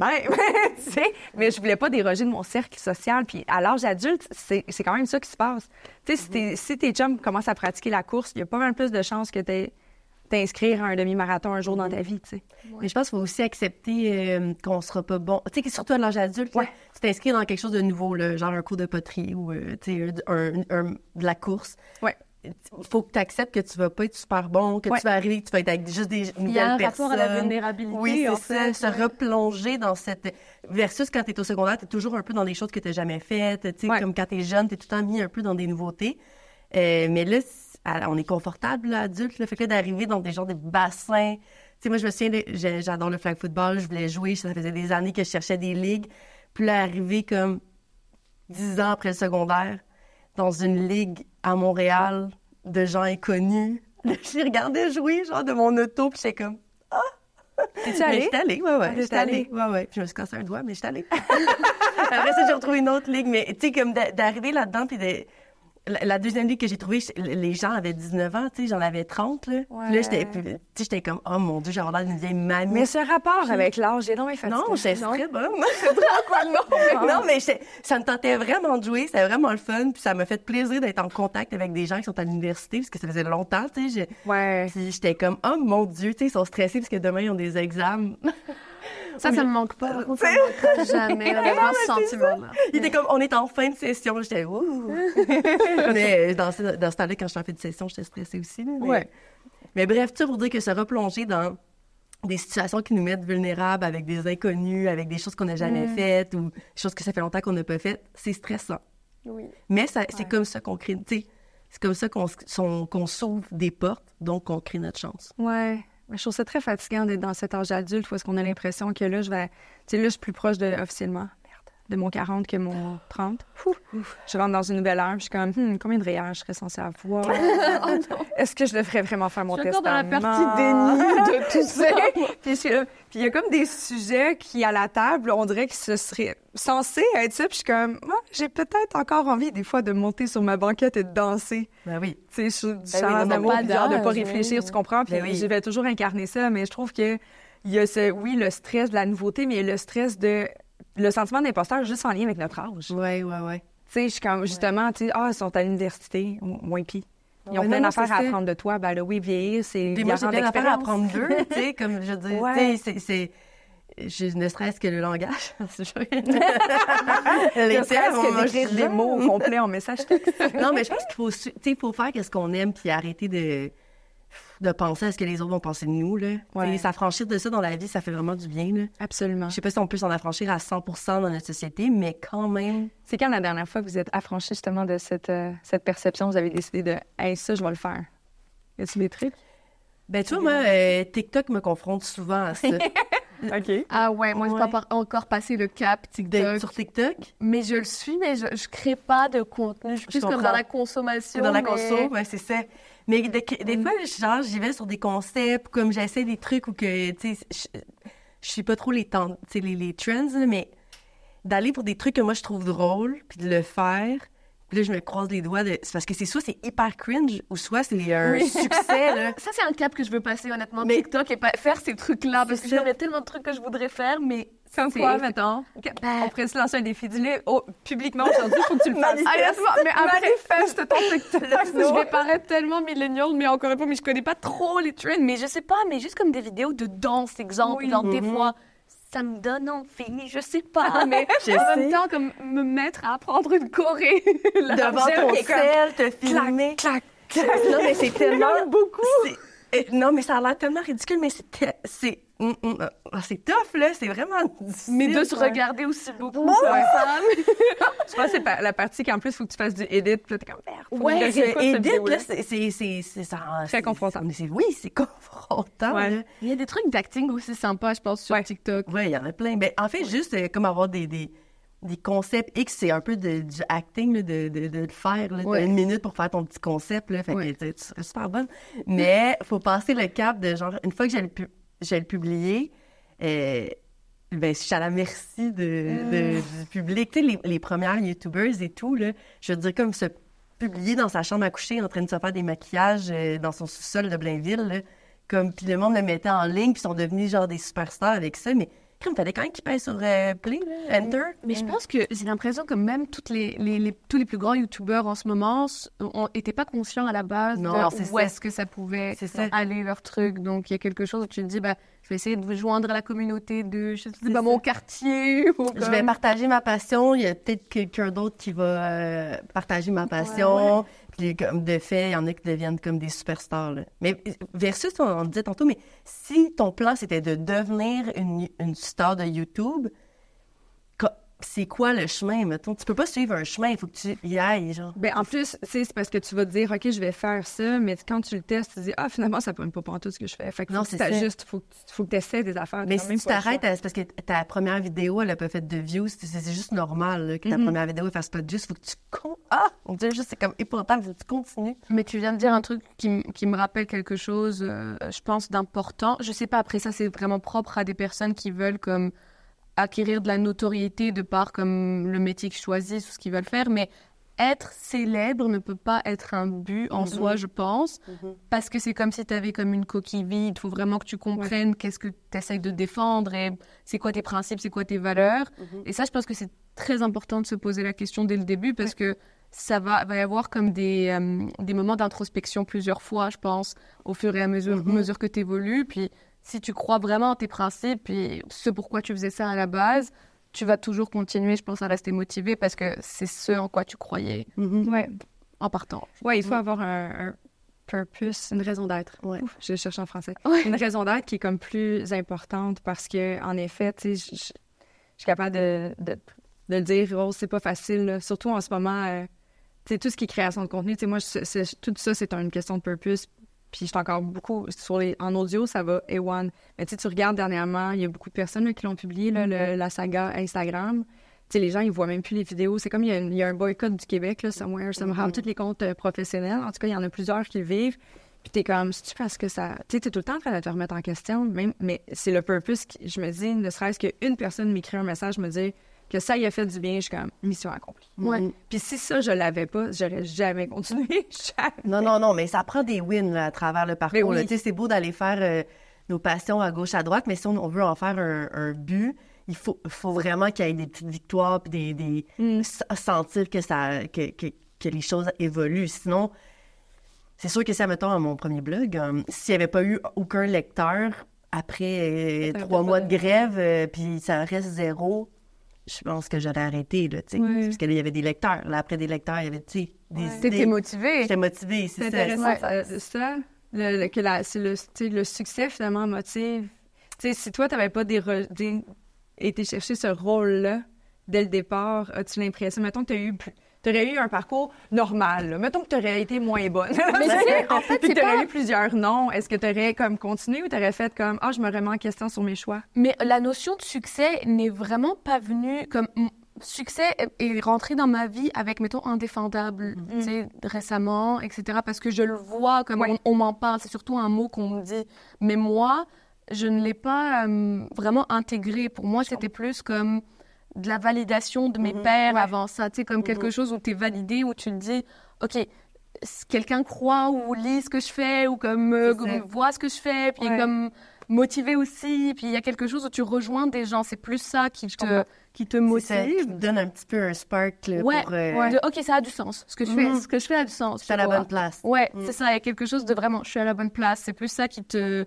Tu sais, mais je voulais pas déroger de mon cercle social. Puis à l'âge adulte, c'est quand même ça qui se passe. Tu sais, si tes chums commencent à pratiquer la course, il y a pas mal plus de chances que t'inscrire à un demi-marathon un jour dans ta vie, tu sais. Mais je pense qu'il faut aussi accepter qu'on sera pas bon. Tu sais, surtout à l'âge adulte, là, tu t'inscris dans quelque chose de nouveau, là, genre un cours de poterie ou tu sais, de la course. Ouais. Il faut que tu acceptes que tu vas pas être super bon, que tu vas arriver, que tu vas être avec juste des nouvelles personnes. Il y a un rapport à la vulnérabilité. Oui, en c'est ça. Se replonger dans cette... Versus quand tu es au secondaire, tu es toujours un peu dans des choses que tu n'as jamais faites. Tu sais, comme quand tu es jeune, tu es tout le temps mis un peu dans des nouveautés. Mais là, on est confortable, là, adulte. Le fait que là, d'arriver dans des genres de bassins. Tu sais, moi, je me souviens, j'adore le flag football. Je voulais jouer. Ça faisait des années que je cherchais des ligues. Puis là, arriver comme 10 ans après le secondaire, dans une ligue à Montréal de gens inconnus. Là, je les regardais jouer, genre, de mon auto. Puis j'étais comme, T'es-tu allée? J'étais allée, ouais. J'étais allée, ouais. Puis je me suis cassé un doigt, mais j'étais allée. Après ça, j'ai retrouvé une autre ligue. Mais, tu sais, comme d'arriver là-dedans, puis la deuxième ligue que j'ai trouvée, les gens avaient 19 ans, tu sais, j'en avais 30, là. Ouais. Puis là, j'étais comme, oh mon Dieu, j'ai l'air d'une vieille mamie. Mais ce rapport avec l'âge, j'ai donc fatiguée. Non, j'étais très bonne. Non, mais ça me tentait vraiment de jouer, c'était vraiment le fun, puis ça m'a fait plaisir d'être en contact avec des gens qui sont à l'université, parce que ça faisait longtemps, tu sais. Puis j'étais comme, oh mon Dieu, tu sais, ils sont stressés parce que demain, ils ont des examens. Ça me manque pas. Ça me manquera jamais, honnêtement, ce sentiment-là. Il était comme, on est en fin de session. J'étais, ouh. Mais dans ce temps-là, quand je suis en fin de session, j'étais stressée aussi. Là, mais bref, tout ça pour dire que se replonger dans des situations qui nous mettent vulnérables avec des inconnus, avec des choses qu'on n'a jamais faites ou des choses que ça fait longtemps qu'on n'a pas faites, c'est stressant. Oui. Mais c'est comme ça qu'on crée, tu sais, c'est comme ça qu'on s'ouvre des portes, donc qu'on crée notre chance. Ouais. Je trouve ça très fatigant d'être dans cet âge adulte où est-ce qu'on a l'impression que là, je suis plus proche officiellement, de mon 40 que mon 30. Je rentre dans une nouvelle ère, puis je suis comme, combien de REER je serais censée avoir? Est-ce que je devrais vraiment faire mon testament? Dans la partie déni de tout ça. Puis il y a comme des sujets qui, à la table, on dirait que ce serait censé être ça, puis je suis comme, j'ai peut-être encore envie, des fois, de monter sur ma banquette et de danser. Ben oui. Tu sais, du chant d'amour, genre de pas réfléchir, tu comprends? Puis je vais toujours incarner ça, mais je trouve que il y a le stress de la nouveauté, mais il y a le stress le sentiment d'imposteur juste en lien avec notre âge. Ouais. Tu sais, je suis comme, justement, tu sais, ils sont à l'université, moins pis. Ils ont plein d'affaires à apprendre de toi. Ben là, oui, vieillir, c'est... Moi, j'ai plein d'affaires à apprendre d'eux, tu sais, comme je dis. Tu sais, c'est... ne serait-ce que le langage. Ne serait-ce que d'écrire des mots au complet en message texte. Non, mais je pense qu'il faut faire ce qu'on aime puis arrêter de penser à ce que les autres vont penser de nous, là. S'affranchir de ça dans la vie, ça fait vraiment du bien, là. Absolument. Je sais pas si on peut s'en affranchir à 100% dans notre société, mais quand même... C'est quand la dernière fois que vous êtes affranchi justement de cette perception, vous avez décidé de « Hey, ça, je vais le faire ». Y a-t-il des trucs? Ben, tu vois, moi, TikTok me confronte souvent à ça. OK. Ah ouais, moi, je n'ai pas encore passé le cap TikTok. Sur TikTok? Mais je le suis, mais je crée pas de contenu. Je suis plus comme dans la consommation. Dans la conso, ouais, c'est ça. Mais des fois, genre, j'y vais sur des concepts, comme j'essaie des trucs où que, tu sais, je suis pas trop les trends, mais d'aller pour des trucs que moi, je trouve drôles, puis de le faire, Puis là, je me croise les doigts. C'est parce que c'est soit c'est hyper cringe ou soit c'est un succès, là. Ça, c'est un cap que je veux passer, honnêtement. Mais- TikTok et faire ces trucs-là. Parce que C'est ça. il y a tellement de trucs que je voudrais faire, mais... Comme c'est- quoi, mettons? On pourrait se lancer un défi. Dis-le publiquement aujourd'hui, il faut que tu le fasses. Honnêtement, mais après, Manifeste ton TikTok. je vais paraître tellement millennial, mais encore une fois, mais je connais pas trop les trends. Mais je sais pas, mais juste comme des vidéos de danse, exemple. Oui. Genre, des fois, ça me donne envie, je sais pas. Mais Je en sais. même temps, comme me mettre à apprendre une choré. Devant ton sel, te filmer. Clac, Non, mais c'est tellement... beaucoup. Non, mais ça a l'air tellement ridicule, mais c'est tough, là. C'est vraiment difficile. Mais de se regarder aussi beaucoup. Ouais. Femme. Je pense que c'est la partie qu'en plus, il faut que tu fasses du edit. Puis là, t'es comme, merde. faut Ouais, que je réécoute cette Edith, vidéo-là. là, c'est ça. Très confrontant. Oui, c'est confrontant. Ouais. là. Il y a des trucs d'acting aussi sympas, je pense, sur Ouais. TikTok. Ouais, il y en a plein. Mais en fait, juste comme avoir des concepts X, c'est un peu du acting, là, de le faire. Là. Ouais. T'as 1 minute pour faire ton petit concept. Là, fait Ouais. que tu serais super bonne. Mais faut passer le cap de genre, une fois que j'ai le publié, ben, je suis à la merci du public. Tu sais, les premières YouTubers et tout, là, je veux dire, comme se publier dans sa chambre à coucher en train de se faire des maquillages dans son sous-sol de Blainville, là, comme, puis le monde le mettait en ligne, puis ils sont devenus genre des superstars avec ça, mais il fallait quand même qu'ils pèsent sur Play, là, Enter. Mais je pense que j'ai l'impression que même tous les plus grands youtubeurs en ce moment n'étaient pas conscients à la base Non, de c'est où ça. est-ce que ça pouvait C'est ça. aller leur truc. Donc il y a quelque chose où tu te dis, bah, je vais essayer de vous joindre à la communauté de je sais C'est pas, ça. mon quartier. Ou Je vais partager ma passion. Il y a peut-être quelqu'un d'autre qui va partager ma passion. Puis, comme de fait, il y en a qui deviennent comme des superstars. Là. Mais versus, on disait tantôt, mais si ton plan, c'était de devenir une star de YouTube, c'est quoi le chemin, mettons? Tu peux pas suivre un chemin, il faut que tu y ailles, genre. Ben, en plus, tu sais, c'est parce que tu vas te dire, OK, je vais faire ça, mais quand tu le testes, tu te dis, ah, finalement, ça pointe pas tout ce que je fais. Fait que Non, faut que c'est tu ça. t'ajustes, faut que tu essaies des affaires. Mais T'as si même tu pas le t'arrêtes, choix. c'est parce que ta première vidéo, elle a pas fait de views. C'est juste normal là, que ta première vidéo ne fasse pas de views. Faut que tu... on dirait juste, c'est comme épouvantable, faut que tu continues. Mais tu viens de dire un truc qui me rappelle quelque chose, je pense, d'important. Je sais pas, après ça, c'est vraiment propre à des personnes qui veulent comme acquérir de la notoriété de par comme le métier qu'ils choisissent ou ce qu'ils veulent faire, mais être célèbre ne peut pas être un but en soi, je pense, parce que c'est comme si tu avais comme une coquille vide. Il faut vraiment que tu comprennes qu'est-ce que tu essaies de défendre et c'est quoi tes principes, c'est quoi tes valeurs. Et ça, je pense que c'est très important de se poser la question dès le début parce que ça va y avoir comme des moments d'introspection plusieurs fois, je pense, au fur et à mesure que tu évolues. Puis si tu crois vraiment en tes principes et ce pourquoi tu faisais ça à la base, tu vas toujours continuer, je pense, à rester motivé parce que c'est ce en quoi tu croyais Ouais. en partant. Ouais, il faut avoir un purpose, une raison d'être. Ouais. Ouf, je cherche en français. Ouais. Une raison d'être qui est comme plus importante parce que, en effet, tu sais, je suis capable de le dire, oh, c'est pas facile, là. Surtout en ce moment, tu sais, tout ce qui est création de contenu, tu sais, moi, tout ça, c'est une question de purpose. Puis je suis encore beaucoup en audio, ça va A1. Mais tu sais, tu regardes dernièrement, il y a beaucoup de personnes là, qui l'ont publié, là, la saga Instagram. Tu sais, les gens, ils voient même plus les vidéos. C'est comme il y a un boycott du Québec, là, somewhere, somehow, tous les comptes professionnels. En tout cas, il y en a plusieurs qui le vivent. Puis t'es comme, si tu parce que ça... Tu sais, t'es tout le temps en train de te remettre en question, même, mais c'est le purpose. Je me dis, ne serait-ce qu'une personne m'écrit un message, me dit que ça y a fait du bien, je suis comme, mission accomplie. Ouais. Puis si ça, je l'avais pas, j'aurais jamais continué. Jamais. Non, mais ça prend des wins là, à travers le parcours. Mais oui. Tu sais, c'est beau d'aller faire nos passions à gauche, à droite, mais si on veut en faire un but, il faut vraiment qu'il y ait des petites victoires puis sentir que les choses évoluent. Sinon, c'est sûr que si, mettons, à mon premier blog, s'il n'y avait pas eu aucun lecteur après 3 mois de grève, puis ça reste 0, je pense que j'aurais arrêté, là, tu sais. Oui. Parce que là, il y avait des lecteurs. Là, après des lecteurs, il y avait, tu sais, des T'étais idées. motivée. J'étais motivée, c'est C'est ça. intéressant, ça. Le succès, finalement, motive. Tu sais, si toi, tu n'avais pas été chercher ce rôle-là dès le départ, as-tu l'impression, mettons que tu aurais eu un parcours normal, là. Mettons que tu aurais été moins bonne. Mais tu sais, en fait, Puis c'est tu aurais pas... eu plusieurs noms. Est-ce que tu aurais comme continué ou tu aurais fait comme, je me remets en question sur mes choix? Mais la notion de succès n'est vraiment pas venue comme... Succès est rentré dans ma vie avec, mettons, indéfendable, tu sais, récemment, etc. Parce que je le vois, comme on m'en parle. C'est surtout un mot qu'on me dit. Mais moi, je ne l'ai pas vraiment intégré. Pour moi, c'était plus comme de la validation de mes pairs avant ça, tu sais, comme quelque chose où tu es validé, où tu te dis, OK, quelqu'un croit ou lit ce que je fais ou comme voit ce que je fais, puis comme motivé aussi, puis il y a quelque chose où tu rejoins des gens, c'est plus ça qui te motive. Ça, qui te donne un petit peu un spark là, pour... OK, ça a du sens. Ce que je fais a du sens. Je suis à la bonne place. C'est ça, il y a quelque chose de vraiment, je suis à la bonne place. C'est plus ça qui te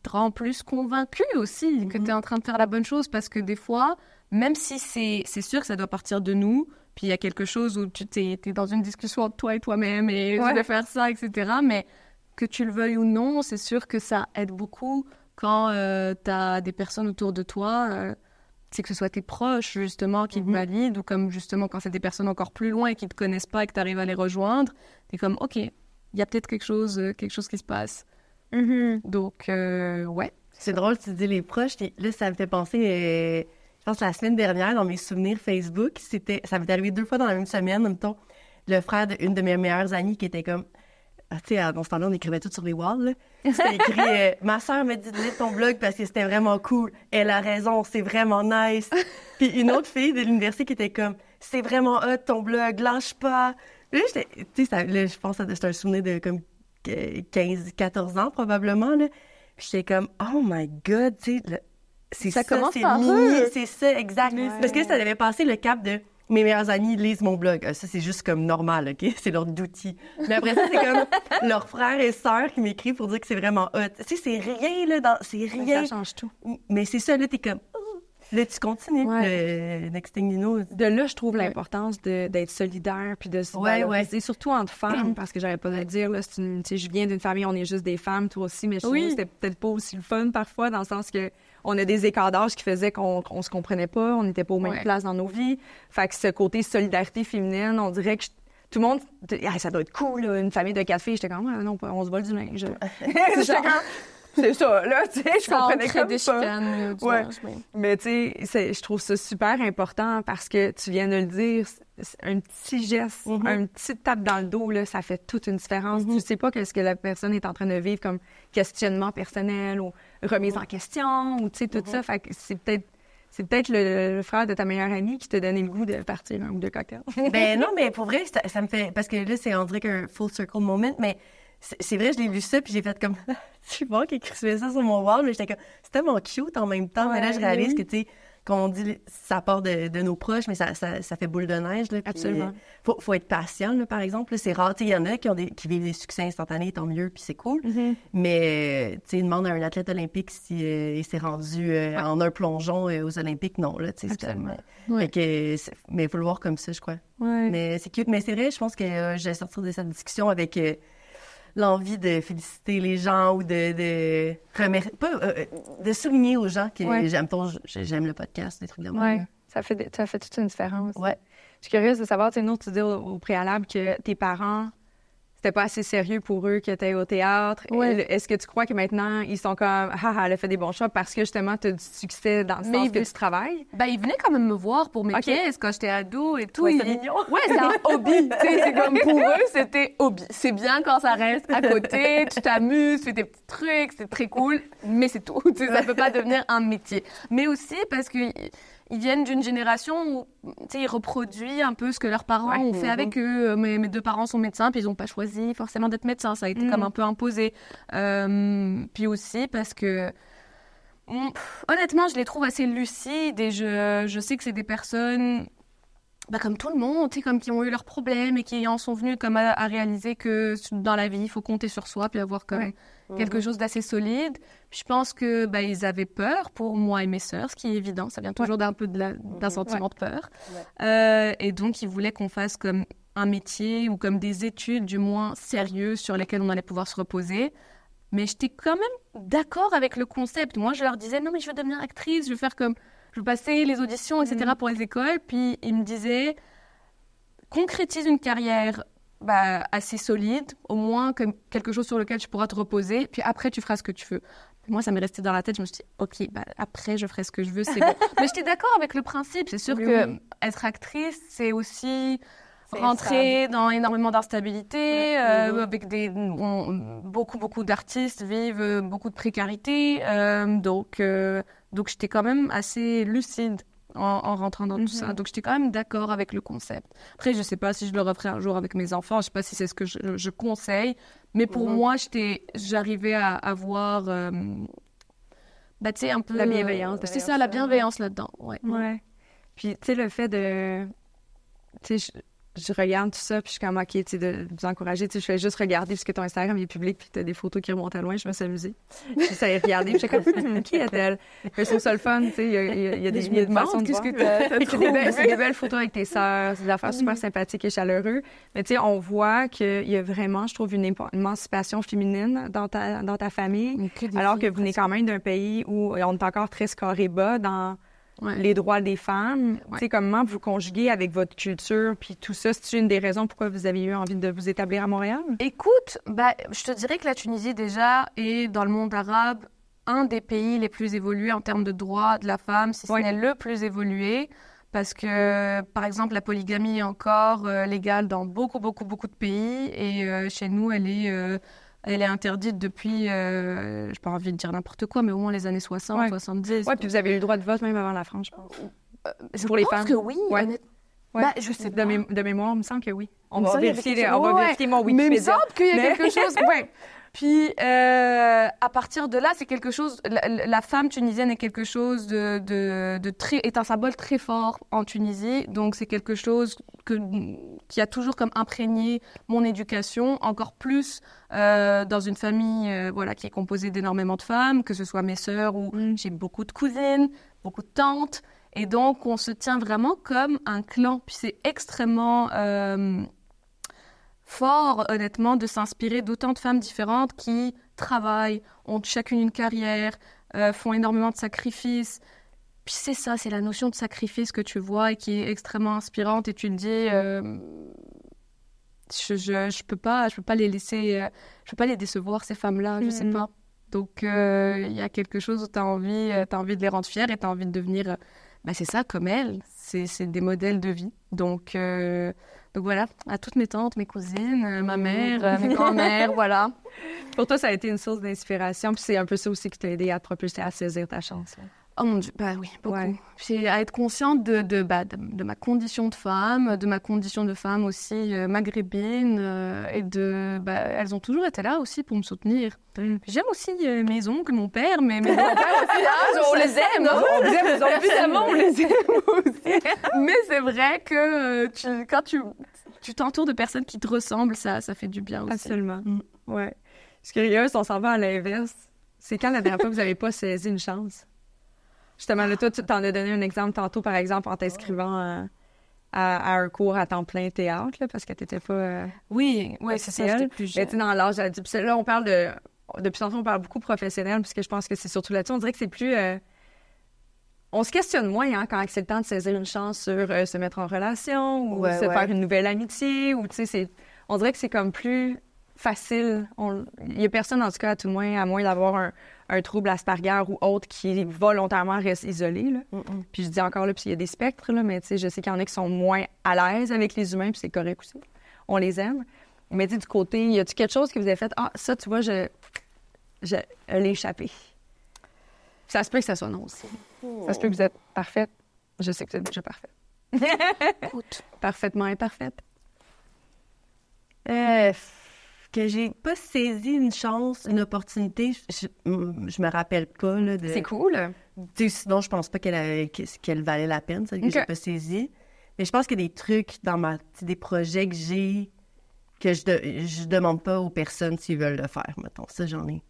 rend plus convaincu aussi que tu es en train de faire la bonne chose, parce que des fois, même si c'est sûr que ça doit partir de nous, puis il y a quelque chose où tu t'es dans une discussion entre toi et toi-même et je vais faire ça, etc. Mais que tu le veuilles ou non, c'est sûr que ça aide beaucoup quand tu as des personnes autour de toi, c'est que ce soit tes proches, justement, qui te valident, ou comme, justement, quand c'est des personnes encore plus loin et qui te connaissent pas et que tu arrives à les rejoindre, tu es comme, OK, il y a peut-être quelque chose qui se passe. Donc, ouais. C'est drôle, tu dis les proches. Là, ça me fait penser... je pense la semaine dernière, dans mes souvenirs Facebook, ça m'est arrivé 2 fois dans la même semaine, en même temps, le frère d'une de mes meilleures amies qui était comme... tu sais, dans ce temps-là, on écrivait tout sur les walls, là. C'était écrit « Ma sœur m'a dit de lire ton blog parce que c'était vraiment cool. Elle a raison, c'est vraiment nice. » Puis une autre fille de l'université qui était comme « C'est vraiment hot ton blog, lâche pas. » Là, tu sais, je pense que c'est un souvenir de comme 15-14 ans probablement, là. Puis j'étais comme « Oh my God, tu sais, ça commence c'est par eux. C'est ça, exact. Parce que ça avait passé le cap de mes meilleurs amis lisent mon blog. Ça, c'est juste comme normal, OK? C'est leur outil. Mais après ça, c'est comme leurs frères et sœurs qui m'écrivent pour dire que c'est vraiment hot. Tu sais, c'est rien, là, c'est rien. Ça change tout. Mais c'est ça, là, t'es comme... Là, tu continues. Le next thing you know... De là, je trouve l'importance d'être solidaire puis de se valoriser, surtout entre femmes, parce que j'aurais pas à dire, là, tu sais, je viens d'une famille, on est juste des femmes, toi aussi, mais chez nous, c'était peut-être pas aussi le fun parfois, dans le sens que on a des écarts d'âge qui faisaient qu'on se comprenait pas, on n'était pas aux mêmes places dans nos vies. Fait que ce côté solidarité féminine, on dirait que tout le monde... ça doit être cool, là, une famille de 4 filles. J'étais comme, non, on se vole du linge. C'est ça, là, tu sais, je comprenais comme des pas. Chicanes, Mais tu sais, je trouve ça super important parce que tu viens de le dire, un petit geste, une petite tape dans le dos, là, ça fait toute une différence. Tu sais pas qu'est-ce que la personne est en train de vivre comme questionnement personnel ou remise en question ou tu sais, tout ça. Fait que c'est peut-être le frère de ta meilleure amie qui t'a donné le goût de partir un ou deux cocktails. Ben non, mais pour vrai, ça me fait... Parce que là, c'est on dirait qu'un full circle moment, mais c'est vrai, je l'ai lu ça, puis j'ai fait comme... Tu vois qu'il écrivait ça sur mon wall, mais j'étais comme... C'est tellement cute en même temps. Mais là, je réalise que, tu sais, quand on dit ça part de nos proches, mais ça fait boule de neige, là. Puis, absolument. Faut être patient, là, par exemple. Là, c'est rare. Tu sais, il y en a qui vivent des succès instantanés, tant mieux, puis c'est cool. Mais, tu sais, demande à un athlète olympique si il s'est rendu en un plongeon aux Olympiques. Non, là, tu sais, c'est comme... mais il faut le voir comme ça, je crois. Mais c'est cute. Mais c'est vrai, je pense que je vais sortir de cette discussion avec... l'envie de féliciter les gens ou de souligner aux gens que j'aime le podcast, des trucs de moi. Ça fait toute une différence. Ouais. Je suis curieuse de savoir, tu sais, tu dis au préalable que tes parents, c'était pas assez sérieux pour eux que tu au théâtre. Est-ce que tu crois que maintenant, ils sont comme « Ah, elle a fait des bons choix parce que justement, tu as du succès dans le sens que tu travailles? » Ben, ils venaient quand même me voir pour mes pièces quand j'étais ado et tout. Ouais, c'est mignon. Ouais, c'est un hobby. C'est comme pour eux, c'était hobby. C'est bien quand ça reste à côté, tu t'amuses, tu fais tes petits trucs, c'est très cool, mais c'est tout. Ça peut pas devenir un métier. Mais aussi parce que ils viennent d'une génération où, tu sais, ils reproduisent un peu ce que leurs parents ont fait avec eux. Mes 2 parents sont médecins, puis ils n'ont pas choisi forcément d'être médecins. Ça a été comme un peu imposé. Puis aussi parce que, honnêtement, je les trouve assez lucides et je sais que c'est des personnes... comme tout le monde, tu sais, comme qui ont eu leurs problèmes et qui en sont venus comme à réaliser que dans la vie, il faut compter sur soi puis avoir comme quelque chose d'assez solide. Puis je pense que ils avaient peur pour moi et mes sœurs, ce qui est évident. Ça vient toujours d'un sentiment de peur. Et donc, ils voulaient qu'on fasse comme un métier ou comme des études, du moins, sérieuses sur lesquelles on allait pouvoir se reposer. Mais j'étais quand même d'accord avec le concept. Moi, je leur disais, non, mais je veux devenir actrice, je veux faire comme... Je passais les auditions, etc. pour les écoles. Puis, ils me disaient, concrétise une carrière assez solide, au moins comme quelque chose sur lequel tu pourras te reposer. Puis après, tu feras ce que tu veux. Puis moi, ça m'est resté dans la tête. Je me suis dit, OK, après, je ferai ce que je veux, c'est bon. Mais j'étais d'accord avec le principe. C'est sûr que être actrice, c'est aussi rentrer dans énormément d'instabilité, avec beaucoup d'artistes vivent beaucoup de précarité. Donc, j'étais quand même assez lucide en rentrant dans tout ça. Donc, j'étais quand même d'accord avec le concept. Après, je sais pas si je le referai un jour avec mes enfants. Je sais pas si c'est ce que je conseille. Mais pour moi, j'arrivais à avoir, tu sais, un peu... La bienveillance. C'est ça, la bienveillance là-dedans, ouais. Puis, tu sais, le fait de... Tu sais, je regarde tout ça, puis je suis comme, OK, tu sais, de vous encourager. Tu sais, je fais juste regarder, puisque ton Instagram est public, puis tu as des photos qui remontent à loin, je me suis amusée. J'essayais de regarder, puis j'étais comme, qui est-elle? Je trouve ça le fun, tu sais, il y a des façons de voir. C'est des belles photos avec tes sœurs, c'est des affaires super sympathiques et chaleureuses. Mais tu sais, on voit qu'il y a vraiment, je trouve, une émancipation féminine dans ta famille, alors que vous venez quand même d'un pays où on est encore très scoré bas dans... les droits des femmes. Tu sais, comment vous conjuguez avec votre culture, puis tout ça, c'est une des raisons pourquoi vous avez eu envie de vous établir à Montréal? Écoute, je te dirais que la Tunisie, déjà, est dans le monde arabe un des pays les plus évolués en termes de droits de la femme, si ce n'est le plus évolué, parce que, par exemple, la polygamie est encore légale dans beaucoup de pays, et chez nous, elle est interdite depuis, je n'ai pas envie de dire n'importe quoi, mais au moins les années 60, 70. Oui, puis vous avez eu le droit de vote même avant la France, je pense. Pour les femmes. Je pense que oui. Je sais pas. De mémoire, il me semble que oui. On va vérifier mon Wikipédia. Mais il me semble qu'il y a quelque chose... Puis, à partir de là, c'est quelque chose... La femme tunisienne est quelque chose est un symbole très fort en Tunisie. Donc, c'est quelque chose qui a toujours comme imprégné mon éducation, encore plus dans une famille qui est composée d'énormément de femmes, que ce soit mes sœurs ou j'ai beaucoup de cousines, beaucoup de tantes. Et donc, on se tient vraiment comme un clan. Puis, c'est extrêmement... fort, honnêtement, de s'inspirer d'autant de femmes différentes qui travaillent, ont chacune une carrière, font énormément de sacrifices. Puis c'est ça, c'est la notion de sacrifice que tu vois et qui est extrêmement inspirante. Et tu te dis, je peux pas les laisser, je peux pas les décevoir, ces femmes-là, je sais pas. Donc, il y a quelque chose où t'as envie de les rendre fières et t'as envie de devenir, c'est ça, comme elles. C'est des modèles de vie. Donc voilà, à toutes mes tantes, mes cousines, ma mère, mes grands-mères, voilà. Pour toi, ça a été une source d'inspiration, puis c'est un peu ça aussi qui t'a aidé à te propulser à saisir ta chance. Oh mon Dieu, oui, beaucoup. Puis à être consciente de ma condition de femme aussi maghrébine, et elles ont toujours été là aussi pour me soutenir. J'aime aussi mes oncles, mon père, mais mes grands-pères aussi, on les aime, évidemment, on les aime aussi. Mais c'est vrai que quand tu t'entoures de personnes qui te ressemblent, ça fait du bien aussi. Absolument, ouais. Je suis curieuse, on s'en va à l'inverse. C'est quand la dernière fois que vous n'avez pas saisi une chance? Justement, là, toi, tu t'en as donné un exemple tantôt, par exemple, en t'inscrivant à un cours à temps plein théâtre, là, parce que tu n'étais pas... Oui, c'est ça, j'étais plus jeune. Mais tu sais, dans l'âge adulte, puis là, on parle depuis tantôt, on parle beaucoup professionnel, parce que je pense que c'est surtout là-dessus. On dirait que c'est plus... on se questionne moins quand c'est le temps de saisir une chance sur se mettre en relation ou faire une nouvelle amitié, ou tu sais, on dirait que c'est comme plus facile. Il n'y a personne, en tout cas, à tout le moins, à moins d'avoir un trouble Asperger ou autre qui volontairement reste isolé. Là. Puis je dis encore, là, puis il y a des spectres, là, mais tu sais, je sais qu'il y en a qui sont moins à l'aise avec les humains, puis c'est correct aussi. On les aime. Mais tu sais, du côté, y a-tu quelque chose que vous avez fait? Ah, ça, tu vois, je l'ai échappé. Ça se peut que ça soit non aussi. Ça se peut que vous êtes parfaite. Je sais que vous êtes déjà parfaite. Écoute. Parfaitement imparfaite. Que j'ai pas saisi une chance, une opportunité, je me rappelle pas là, de... C'est cool. Sinon, je pense pas qu'elle valait la peine, celle que j'ai pas saisie. Mais je pense qu'il y a des trucs dans des projets que j'ai que je demande pas aux personnes s'ils veulent le faire, mettons. Ça, j'en ai.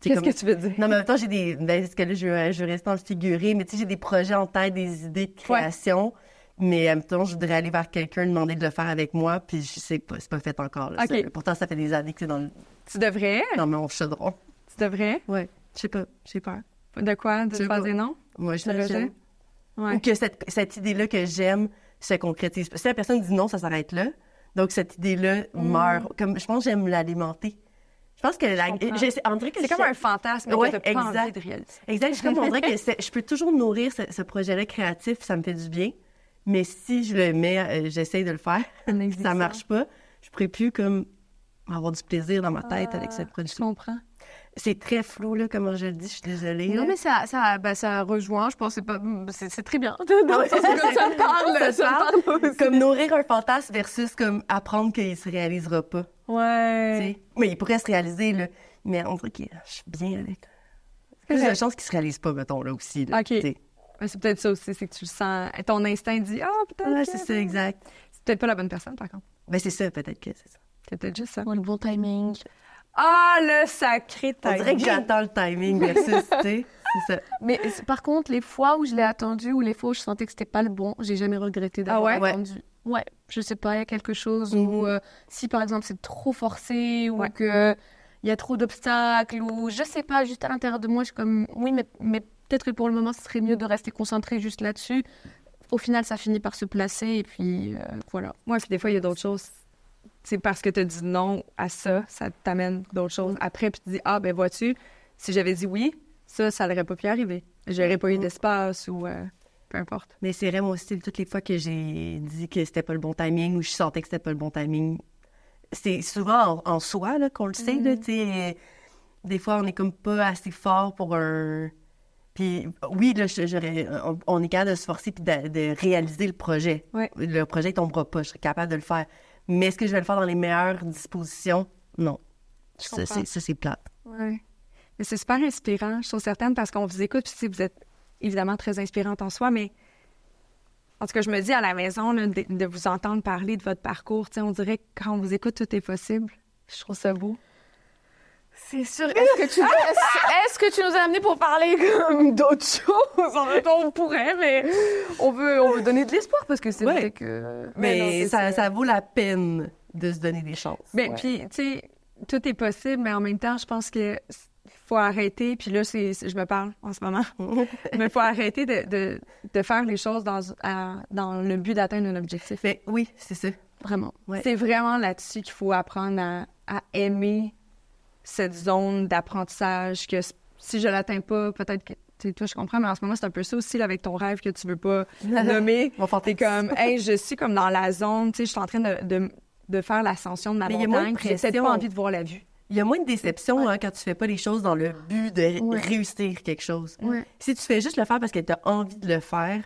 Qu'est-ce que tu veux dire? Non, mais en même temps, j'ai des... parce que là, je vais rester dans le figuré, mais tu sais, j'ai des projets en tête, des idées de création. Mais en même temps, je voudrais aller vers quelqu'un, demander de le faire avec moi, puis je sais pas, c'est pas fait encore. Là, pourtant, ça fait des années que c'est dans le... Tu devrais? Non, mais on chaudron. Tu devrais? Oui. Je sais pas, j'ai peur. De quoi? De pas dire non? Moi, je le Ou que cette idée-là que j'aime se concrétise. Si la personne dit non, ça s'arrête là. Donc, cette idée-là meurt. Comme, je pense que j'aime l'alimenter. Je pense que on dirait que c'est comme un fantasme que t'as pas envie de réaliser. Exact. On dirait que je peux toujours nourrir ce projet-là créatif, ça me fait du bien. Mais si je le mets, j'essaye de le faire, ça marche pas, je pourrais plus comme avoir du plaisir dans ma tête avec cette production. Je comprends. C'est très flou, là, comment je le dis, je suis désolée. Non, là. mais ça rejoint, je pense, c'est très bien. Dans le sens où comme ça me parle, ça me parle aussi. Comme nourrir un fantasme versus comme apprendre qu'il se réalisera pas. Tu Ouais. sais. Mais il pourrait se réaliser, là. Mais on dirait que je suis bien avec. Plus de chance qu'il se réalise pas, mettons, là aussi. Là, OK. tu sais. Ouais, c'est peut-être ça aussi, c'est que tu le sens. Ton instinct dit peut-être. Ouais, que- c'est ça, exact. C'est peut-être pas la bonne personne, par contre. Ben, c'est ça, peut-être que c'est ça. C'est peut-être juste ça. Ouais, le bon timing. Ah, le sacré On timing. dirait que j'attends le timing versus, tu sais. C'est ça. Mais par contre, les fois où je l'ai attendu ou les fois où je sentais que c'était pas le bon, j'ai jamais regretté d'avoir Ah ouais? attendu. Ouais, je sais pas, il y a quelque chose Mhm. où si par exemple c'est trop forcé ou Ouais. que il y a trop d'obstacles ou je sais pas, juste à l'intérieur de moi, je suis comme oui, mais peut-être que pour le moment, ce serait mieux de rester concentré juste là-dessus. Au final, ça finit par se placer et puis voilà. Ouais, puis des fois, il y a d'autres choses. C'est parce que tu as dit non à ça, ça t'amène d'autres choses. Après, puis tu dis, ben vois-tu, si j'avais dit oui, ça n'aurait pas pu arriver. J'aurais pas eu d'espace ou peu importe. Mais c'est vrai, moi aussi, toutes les fois que j'ai dit que c'était pas le bon timing ou je sentais que c'était pas le bon timing, c'est souvent en soi là, qu'on le sait, là, tu sais. Des fois, on est comme pas assez fort pour un... Puis oui, là, on est capable de se forcer puis de réaliser le projet. Ouais. Le projet, il tombera pas, je serais capable de le faire. Mais est-ce que je vais le faire dans les meilleures dispositions? Non. Je Ça, comprends. c'est plate. Ouais. Mais c'est super inspirant, je suis certaine, parce qu'on vous écoute, puis tu sais, vous êtes évidemment très inspirante en soi, mais en tout cas, je me dis à la maison, là, de vous entendre parler de votre parcours, tu sais, on dirait que quand on vous écoute, tout est possible. Je trouve ça beau. C'est sûr. Est-ce que tu nous as amenés pour parler comme d'autres choses? En même temps, on pourrait, mais on veut donner de l'espoir parce que c'est Ouais. vrai que. Mais non, c'est ça vaut la peine de se donner des chances. Ben, Ouais. puis, tu sais, tout est possible, mais en même temps, je pense que faut arrêter, puis là, je me parle en ce moment, mais il faut arrêter de faire les choses dans le but d'atteindre un objectif. Mais oui, c'est ça. Vraiment. Ouais. C'est vraiment là-dessus qu'il faut apprendre à aimer cette zone d'apprentissage, que si je l'atteins pas, peut-être que, tu sais, toi, je comprends, mais en ce moment, c'est un peu ça aussi, là, avec ton rêve que tu veux pas nommer. Mon T'es fantasme. comme, hey, je suis comme dans la zone, tu sais, je suis en train de faire l'ascension de ma Mais il y a moins de montagne, puis j'ai peut-être pression. pas envie de voir la vue. Il y a moins de déception hein, quand tu fais pas les choses dans le but de Ouais. réussir quelque chose. Ouais. Si tu fais juste le faire parce que tu as envie de le faire,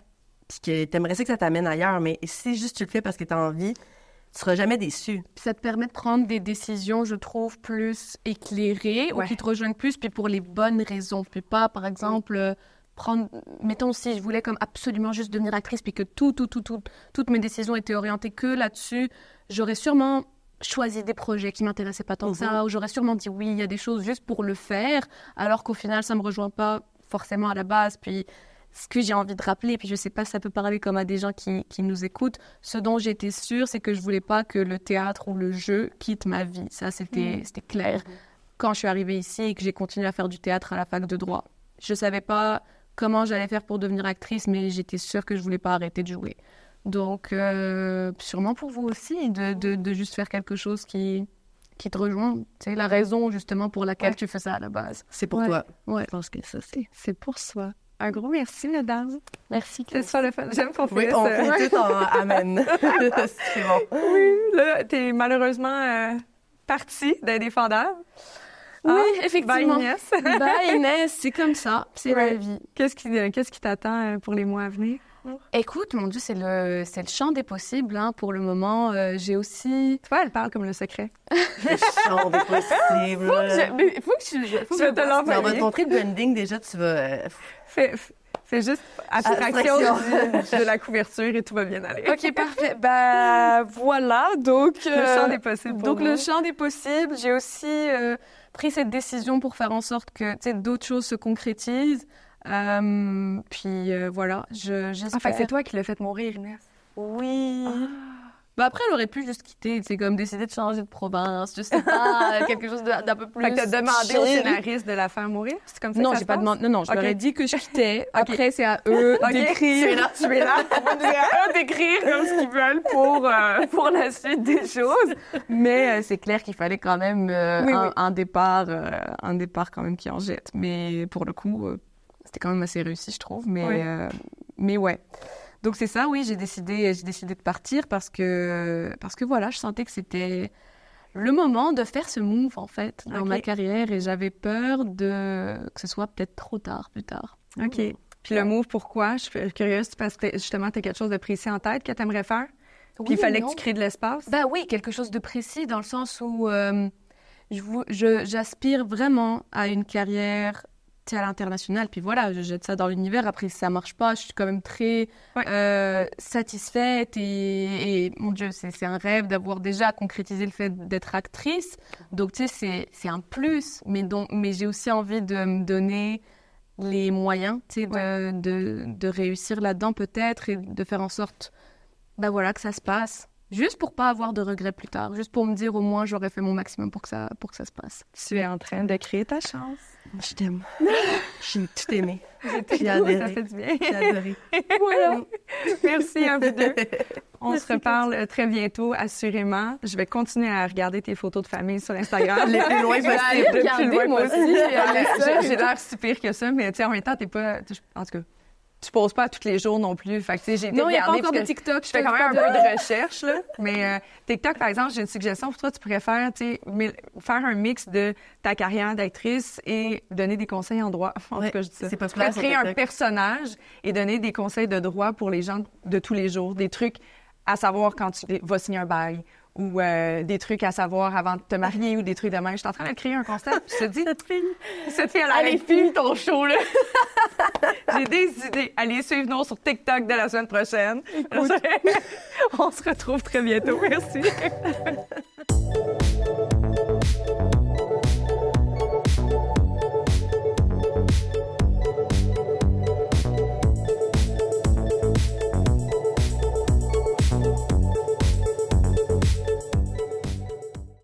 puis que tu aimerais ça que ça t'amène ailleurs, mais si juste tu le fais parce que tu as envie, tu seras jamais déçu. Puis ça te permet de prendre des décisions, je trouve, plus éclairées Ouais. ou qui te rejoignent plus, puis pour les bonnes raisons. Puis pas, par exemple, prendre... Mettons, si je voulais comme absolument juste devenir actrice, puis que toutes mes décisions étaient orientées que là-dessus, j'aurais sûrement choisi des projets qui m'intéressaient pas tant que ça, ou j'aurais sûrement dit oui, il y a des choses juste pour le faire, alors qu'au final, ça me rejoint pas forcément à la base. Puis ce que j'ai envie de rappeler, puis je sais pas si ça peut parler comme à des gens qui nous écoutent, ce dont j'étais sûre, c'est que je voulais pas que le théâtre ou le jeu quitte ma vie. Ça, c'était clair. Quand je suis arrivée ici et que j'ai continué à faire du théâtre à la fac de droit, je savais pas comment j'allais faire pour devenir actrice, mais j'étais sûre que je voulais pas arrêter de jouer. Donc, sûrement pour vous aussi, de juste faire quelque chose qui te rejoint. C'est la raison, justement, pour laquelle tu fais ça à la base. C'est pour Ouais. toi. Ouais. Je pense que ça, c'est... C'est pour soi. Un gros merci, mesdames. Merci. C'est super le fun. J'aime qu'on Oui, fait on ça. fait tout en amen. C'est bon. Oui, là, t'es malheureusement partie d'Indéfendable. Oui, Ah, effectivement. Bye, Inès. Bah, Inès, c'est comme ça. C'est Ouais. la vie. Qu'est-ce qui t'attend pour les mois à venir? Écoute, mon Dieu, c'est le champ des possibles. Hein. Pour le moment, j'ai aussi... Tu vois, elle parle comme le secret. Le champ des possibles. Il faut que je... Je vais te On va l'envoyer. te montrer le branding déjà, tu vas... Fais juste abstraction de la couverture et tout va bien aller. Ok, parfait. Bah, voilà. Donc, Le champ des possibles pour Donc, vous. le champ des possibles. J'ai aussi pris cette décision pour faire en sorte que d'autres choses se concrétisent. Puis voilà, j'espère. Ah, fait que c'est toi qui l'as fait mourir, Inès. Oui. Bah après, elle aurait pu juste quitter, c'est comme décider de changer de province, je sais pas, quelque chose d'un peu plus. Fait que t'as demandé au chill. scénariste de la faire mourir? C'est comme ça Non, que ça j'ai se pas passe? demandé. Non, je Ok. leur ai dit que je quittais. Après, c'est à eux d'écrire. Tu es là. C'est à eux d'écrire comme ce qu'ils veulent pour la suite des choses. Mais c'est clair qu'il fallait quand même Oui, un départ quand même qui en jette. Mais pour le coup, c'était quand même assez réussi, je trouve. Mais ouais. Donc c'est ça, oui, j'ai décidé de partir parce que voilà, je sentais que c'était le moment de faire ce move, en fait, dans Ok. ma carrière. Et j'avais peur que ce soit peut-être trop tard, plus tard. OK. Puis le move, pourquoi? Je suis curieuse parce que justement, tu as quelque chose de précis en tête que tu aimerais faire? Puis il fallait que tu crées de l'espace? Ben oui, quelque chose de précis dans le sens où j'aspire vraiment à une carrière à l'international. Puis voilà, je jette ça dans l'univers. Après, si ça marche pas, je suis quand même très satisfaite. Et mon Dieu, c'est un rêve d'avoir déjà concrétisé le fait d'être actrice. Donc, tu sais, c'est un plus. Mais j'ai aussi envie de me donner les moyens, tu sais, de réussir là-dedans peut-être et de faire en sorte, ben voilà, que ça se passe. Juste pour pas avoir de regrets plus tard. Juste pour me dire, au moins, j'aurais fait mon maximum pour que ça se passe. Tu es en train de créer ta chance. Je t'aime. J'ai tout aimé. J'ai Ça adoré. fait du bien. J'ai adoré. Voilà. Merci à vous deux. On se reparle très bientôt, assurément. Je vais continuer à regarder tes photos de famille sur Instagram. Le plus loin possible. Le plus loin moi possible. aussi. J'ai l'air si pire que ça, mais tu sais, en même temps, t'es pas... En tout cas, tu poses pas tous les jours non plus. Fait que, tu sais, j'ai été Non, il n'y a pas regarder encore de parce que TikTok. je fais quand même un peu de recherche, là. Mais TikTok, par exemple, j'ai une suggestion pour toi. Tu pourrais faire, tu sais, faire un mix de ta carrière d'actrice et donner des conseils en droit. En tout cas, je dis ça. c'est Tu pourrais populaire sur créer un TikTok. personnage et donner des conseils de droit pour les gens de tous les jours. Des trucs à savoir quand tu vas signer un bail ou des trucs à savoir avant de te marier ou des trucs de même. Je suis en train de créer un concept. Je te dis, cette fille, elle arrête plus ton show, là. J'ai des idées. Allez, suivez-nous sur TikTok dès la semaine prochaine. On se retrouve très bientôt. Merci.